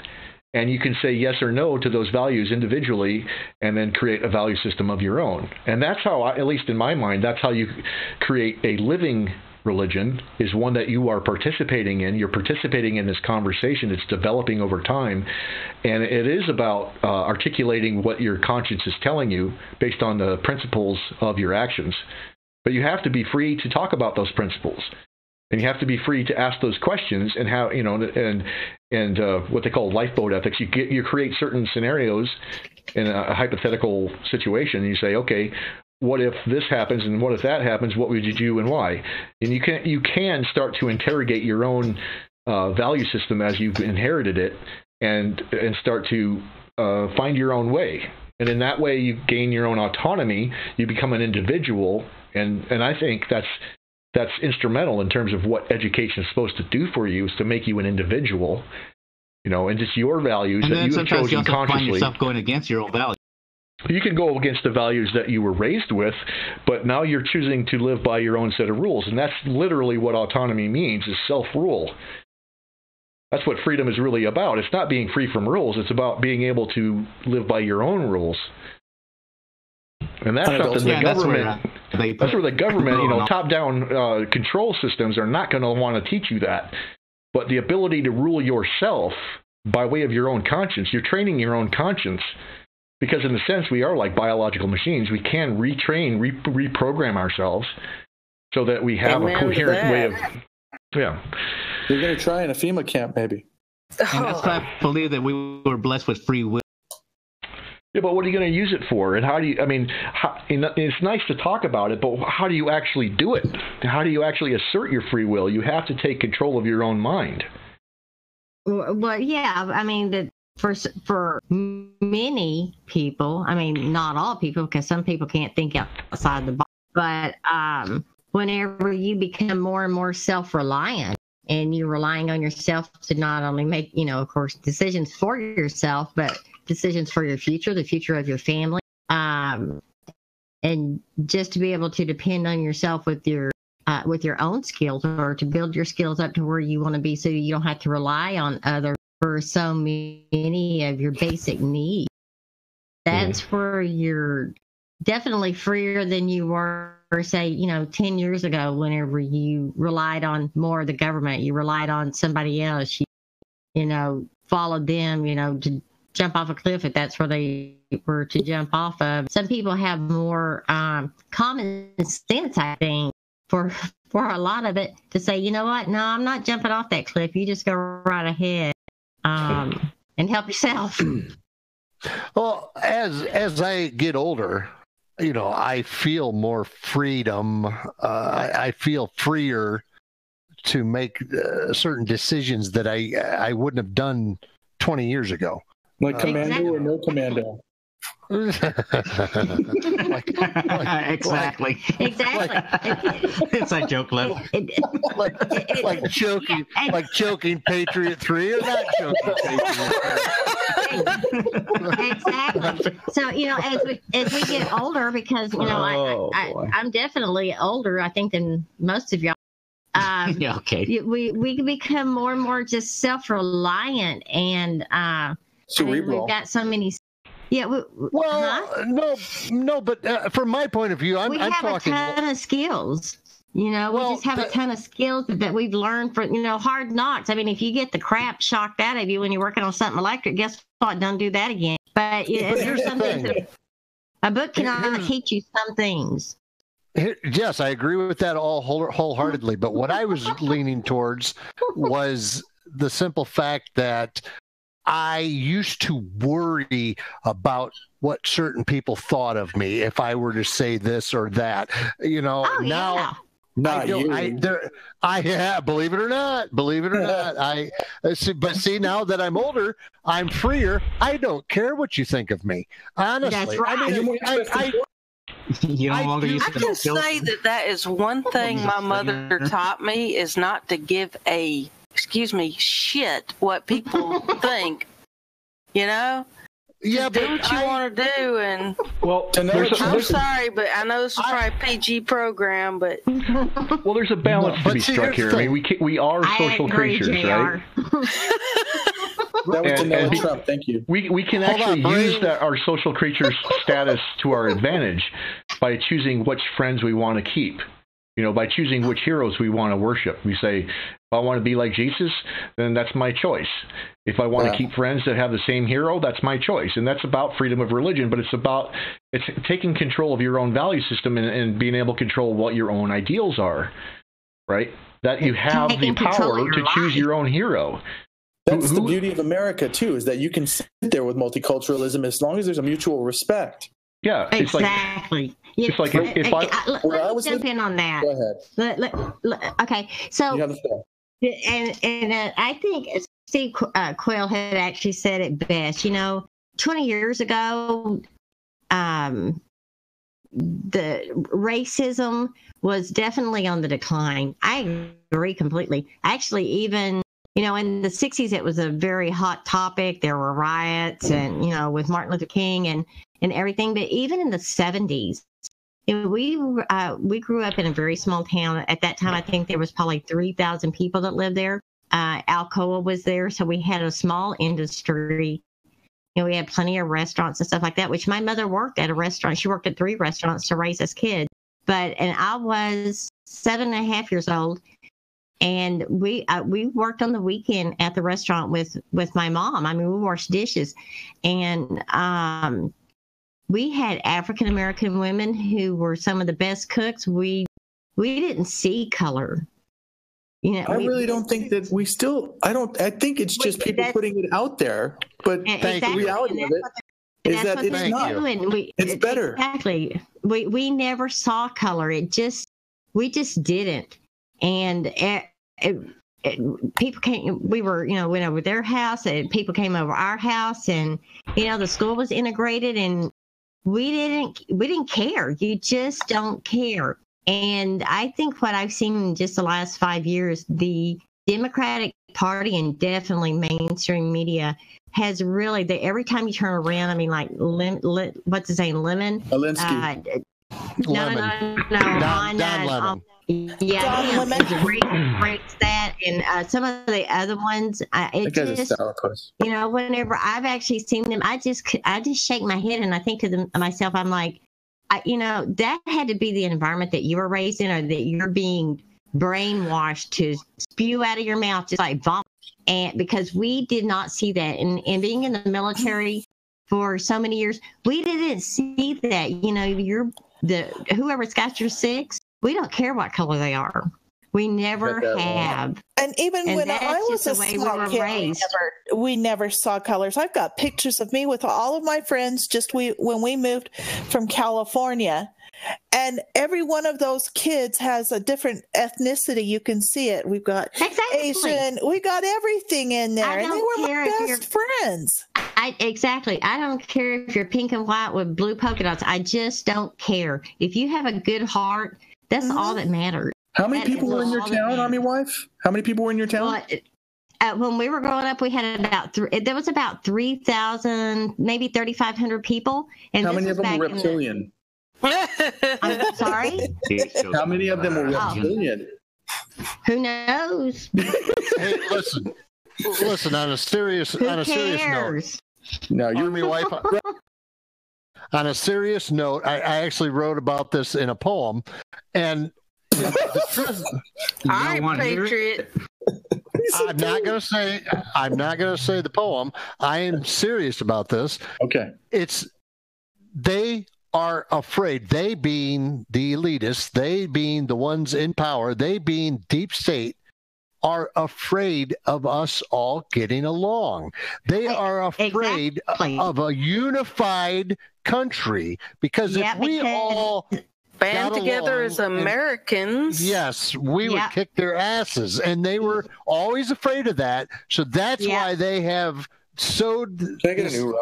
and you can say yes or no to those values individually, and then create a value system of your own. And that's how, at least in my mind, that's how you create a living religion, is one that you are participating in. You're participating in this conversation. It's developing over time. And it is about articulating what your conscience is telling you based on the principles of your actions. But you have to be free to talk about those principles. And you have to be free to ask those questions and how, and what they call lifeboat ethics. You create certain scenarios in a hypothetical situation. And you say, okay, what if this happens and what if that happens? What would you do and why? And you can start to interrogate your own value system as you've inherited it, and start to find your own way. And in that way, you gain your own autonomy. You become an individual, and I think that's instrumental in terms of what education is supposed to do for you, is to make you an individual. And just your values that you have chosen consciously. And then sometimes you also find yourself going against your own values. You can go against the values that you were raised with, but now you're choosing to live by your own set of rules. And that's literally what autonomy means, is self-rule. That's what freedom is really about. It's not being free from rules. It's about being able to live by your own rules. And that's something the government, that's where the government, top-down control systems are not going to want to teach you that. But the ability to rule yourself by way of your own conscience, you're training your own conscience. Because in a sense, we are like biological machines. We can retrain, reprogram ourselves so that we have a coherent way of... Yeah. You're going to try in a FEMA camp, maybe. And that's why I believe that we were blessed with free will. Yeah, but what are you going to use it for? And how do you... it's nice to talk about it, but how do you actually do it? How do you actually assert your free will? You have to take control of your own mind. Well, yeah, for many people, not all people, because some people can't think outside the box, but whenever you become more and more self-reliant and you're relying on yourself to not only make, of course, decisions for yourself, but decisions for your future, the future of your family. And just to be able to depend on yourself with your own skills, or to build your skills up to where you want to be, so you don't have to rely on others for so many of your basic needs. That's where you're definitely freer than you were, say, 10 years ago, whenever you relied on more of the government, you relied on somebody else, you followed them, to jump off a cliff if that's where they were to jump off of. Some people have more common sense, I think, for a lot of it, to say, you know what, no, I'm not jumping off that cliff. You just go right ahead and help yourself. Well, as I get older, I feel more freedom. I feel freer to make certain decisions that I wouldn't have done 20 years ago. Like commando or no commando? Exactly. It's a joke level. like choking Patriot 3 or not choking Patriot 3. Exactly. So, as we get older, because I'm definitely older, I think, than most of y'all. Yeah, okay. We become more and more just self-reliant, and cerebral. We've got so many. Yeah. No, but from my point of view, I'm talking. We have a ton of skills. We just have a ton of skills that we've learned for, hard knocks. I mean, if you get the crap shocked out of you when you're working on something electric, guess what? Don't do that again. But there's some things a book cannot teach you some things. Yes, I agree with that wholeheartedly. But what I was leaning towards was the simple fact that I used to worry about what certain people thought of me if I were to say this or that. Now. Yeah. Not you. Believe it or not. But see, now that I'm older, I'm freer. I don't care what you think of me. Honestly, that's right. I can say that is one thing my mother taught me, is not to give shit what people think. Yeah, just do what you want to do, and I'm sorry, but I know this is probably a PG program, but there's a balance to be struck here. I mean, we are social creatures, right? That was Donald Trump. Thank you. We can actually use our social creature status to our advantage by choosing which friends we want to keep. By choosing which heroes we want to worship. We say, if I want to be like Jesus, then that's my choice. If I want to keep friends that have the same hero, that's my choice. And that's about freedom of religion, but it's taking control of your own value system and being able to control what your own ideals are, right? That you have the power to choose your own hero. That's the beauty of America, too, is that you can sit there with multiculturalism as long as there's a mutual respect. Yeah, exactly. It's like if let me jump in on that. Go ahead. Okay, so you have the floor. And I think Steve Quayle had actually said it best. 20 years ago, the racism was definitely on the decline. I agree completely. Actually, even in the 60s, it was a very hot topic. There were riots, and with Martin Luther King and everything. But even in the 70s, we grew up in a very small town. At that time, I think there was probably 3,000 people that lived there. Alcoa was there, so we had a small industry. We had plenty of restaurants and stuff like that, which my mother worked at a restaurant. She worked at 3 restaurants to raise us kids. And I was 7.5 years old, and we worked on the weekend at the restaurant with my mom. I mean, we washed dishes, and we had African American women who were some of the best cooks. We didn't see color. I really don't think that we still. I think it's just people putting it out there. But the reality of it is that it's not. It's better. Exactly. We never saw color. We just didn't. And people came. We were went over their house, and people came over our house, and the school was integrated, and we didn't care. You just don't care. And I think what I've seen in just the last 5 years, the Democratic Party and definitely mainstream media has really, every time you turn around, I mean, like, what's his name, Lemon? Alinsky. No, Don Lemon. Yeah, Don Lemon breaks that, and some of the other ones. It That guy's a just, sour puss. you know, whenever I've actually seen them, I just shake my head and I think to myself, I'm like, you know, that had to be the environment that you were raised in, or that you're being brainwashed to spew out of your mouth just like vomit. And because we did not see that, and being in the military for so many years, we didn't see that. You know, whoever's got your six, we don't care what color they are. We never have. And even when I was a small kid, we never saw colors. I've got pictures of me with all of my friends when we moved from California. And every one of those kids has a different ethnicity. You can see it. We've got Asian. We got everything in there. And they were my best friends. Exactly. I don't care if you're pink and white with blue polka dots. I just don't care. If you have a good heart, that's all that matters. How many people were in your town, Army Wife? How many people were in your town? Well, when we were growing up, we had there was about 3,000, maybe 3,500 people. And how many of them were reptilian? I'm sorry? How many of them were reptilian? Who knows? Hey, listen. On a serious note. No, you're Army Wife. On a serious note, I actually wrote about this in a poem, and I'm Patriot. I'm not going to say the poem. I am serious about this. Okay. They are afraid, they being the elitists, they being the ones in power, they being deep state, are afraid of us all getting along. They are afraid of a unified country, because if we all band together as Americans, yes, we would kick their asses, and they were always afraid of that. So that's why they have sowed. Can I get a new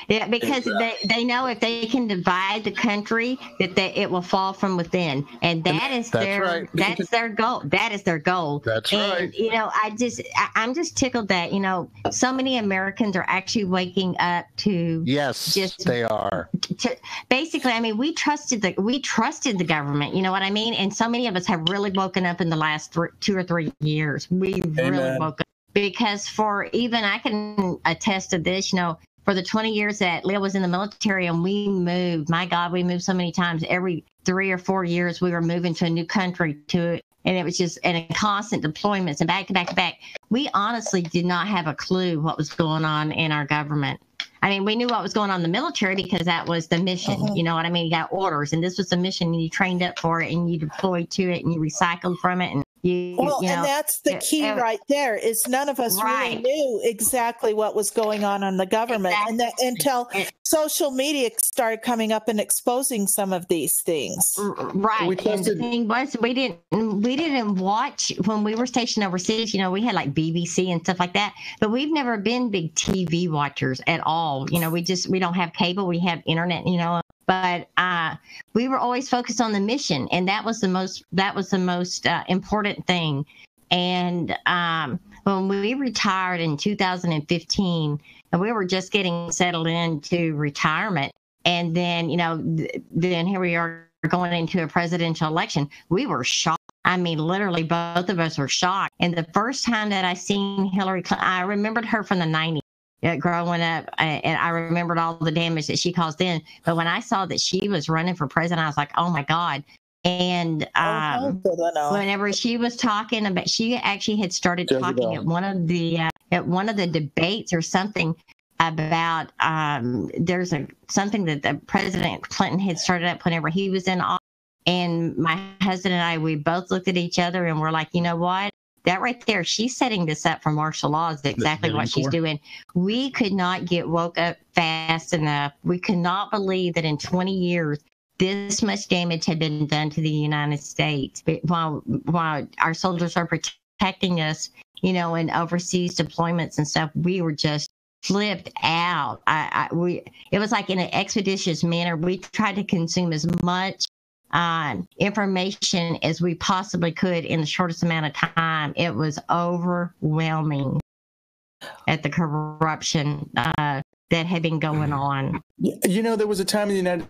Yeah, because they know if they can divide the country, that it will fall from within, and that's their goal. That is their goal. That's right. You know, I'm just tickled that, you know, so many Americans are actually waking up to. Yes, they are. Basically, I mean, we trusted the government. You know what I mean? And so many of us have really woken up in the last 2 or 3 years. We really woke up, because I can attest to this. You know, for the 20 years that Leah was in the military, and we moved, my God, we moved so many times. Every 3 or 4 years, we were moving to a new country and it was just constant deployments and back to back to back. We honestly did not have a clue what was going on in our government. I mean, we knew what was going on in the military because that was the mission. You know what I mean? You got orders, and this was the mission, and you trained up for it, and you deployed to it, and you recycled from it. And and that's the key right there, is none of us really knew exactly what was going on in the government, and that until social media started coming up and exposing some of these things. Right. And the thing was, we didn't watch when we were stationed overseas. You know, we had like BBC and stuff like that, but we've never been big TV watchers at all. You know, we don't have cable, we have internet, you know. But we were always focused on the mission, and that was the most important thing. And when we retired in 2015, and we were just getting settled into retirement, and then, you know, then here we are going into a presidential election. We were shocked. I mean, literally, both of us were shocked. And the first time that I seen Hillary Clinton, I remembered her from the 90s. Growing up, and I remembered all the damage that she caused then. But when I saw that she was running for president, I was like, oh my God. And whenever she was talking about, she actually had started talking at one of the debates or something about there's something that the President Clinton had started up whenever he was in office. And my husband and I, we both looked at each other and we're like, you know what? That right there, she's setting this up for martial law, is exactly what she's doing. We could not get woke up fast enough. We could not believe that in 20 years, this much damage had been done to the United States while our soldiers are protecting us, you know, in overseas deployments and stuff. We were just flipped out. It was like in an expeditious manner. We tried to consume as much information as we possibly could in the shortest amount of time. It was overwhelming at the corruption that had been going on. You know, there was a time in the United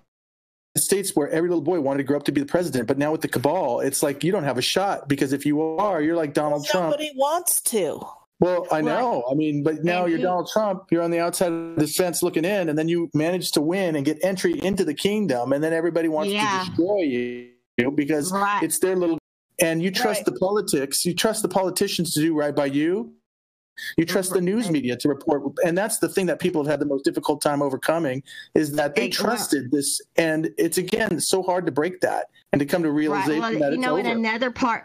States where every little boy wanted to grow up to be the president, but now with the cabal, it's like you don't have a shot, because if you are, you're like Donald Trump. Somebody wants to. Well, I know. I mean, but now you're Donald Trump. You're on the outside of the fence looking in, and then you manage to win and get entry into the kingdom, and then everybody wants to destroy you because it's their little. And you trust the politics. You trust the politicians to do right by you. You trust the news media to report. And that's the thing that people have had the most difficult time overcoming, is that they trusted this. And it's, again, so hard to break that and to come to realization that it's over. And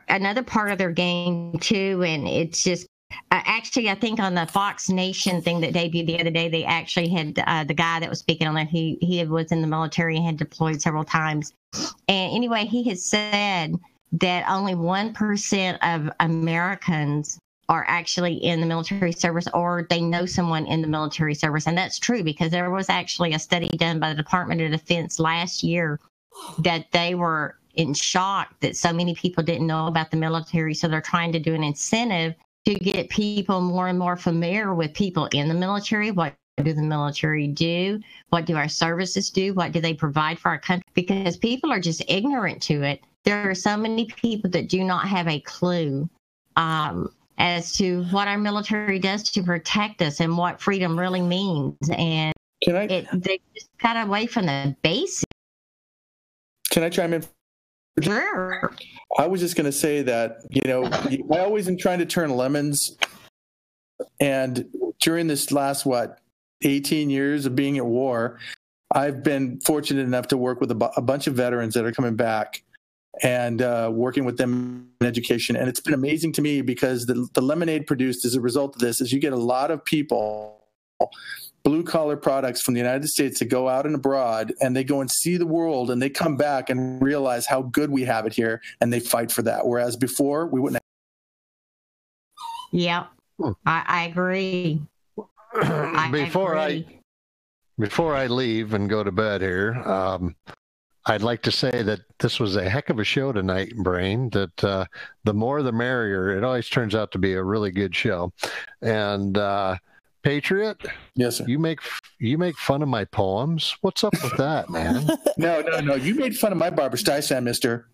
another part of their game, too, and it's just, actually, I think on the Fox Nation thing that debuted the other day, they actually had the guy that was speaking on there. He was in the military and had deployed several times. And anyway, he has said that only 1% of Americans are actually in the military service, or they know someone in the military service. And that's true, because there was actually a study done by the Department of Defense last year that they were in shock that so many people didn't know about the military. So they're trying to do an incentive to get people more and more familiar with people in the military. What do the military do? What do our services do? What do they provide for our country? Because people are just ignorant to it. There are so many people that do not have a clue as to what our military does to protect us and what freedom really means. And they just got away from the basics. Can I chime in? Sure. I was just going to say that, I always am trying to turn lemons. And during this last, 18 years of being at war, I've been fortunate enough to work with a bunch of veterans that are coming back and working with them in education. And it's been amazing to me, because the lemonade produced as a result of this is you get a lot of people, blue-collar products from the United States, that go out and abroad, and they go and see the world, and they come back and realize how good we have it here, and they fight for that. Whereas before, we wouldn't have. Yeah, I agree. Before I leave and go to bed here, I'd like to say that this was a heck of a show tonight, Brain, that the more the merrier. It always turns out to be a really good show. And Patriot, yes, sir. You make fun of my poems. What's up with that, man? No. You made fun of my Barbra Streisand, mister.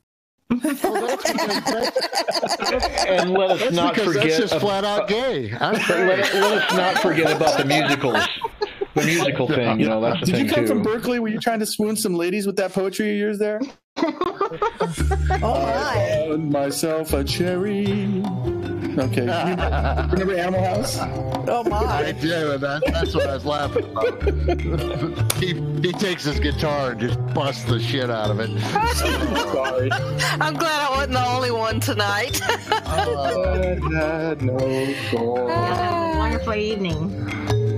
And let us not forget. That's just flat out gay. Let us not forget about the musicals. The musical thing, that's the thing, too. Did you come from Berkeley? Were you trying to swoon some ladies with that poetry of yours there? I found myself a cherry. Okay. Remember Animal House? Oh, my. I do. That's what I was laughing about. He takes his guitar and just busts the shit out of it. Sorry. I'm glad I wasn't the only one tonight. I had no soul. Have a wonderful evening.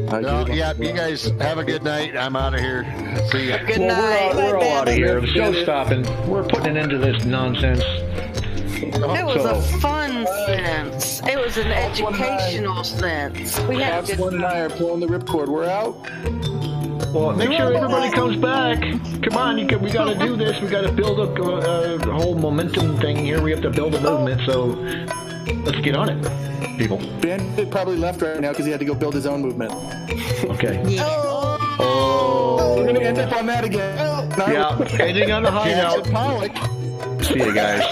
Well, you guys have a good night. I'm out of here. See ya. Good night. We're all out of here. The show's stopping. We're putting an end to this nonsense. It was a fun sense. It was an educational sense. We had Fox One and I are pulling the ripcord. We're out. Well, make sure everybody comes back. Come on, we got to do this. We got to build a whole momentum thing here. We have to build a movement. So let's get on it, people. Bandit probably left right now because he had to go build his own movement. Okay. Yeah. Oh, we're gonna end up on that again. Yeah, ending on the high note. Pollock. See you guys.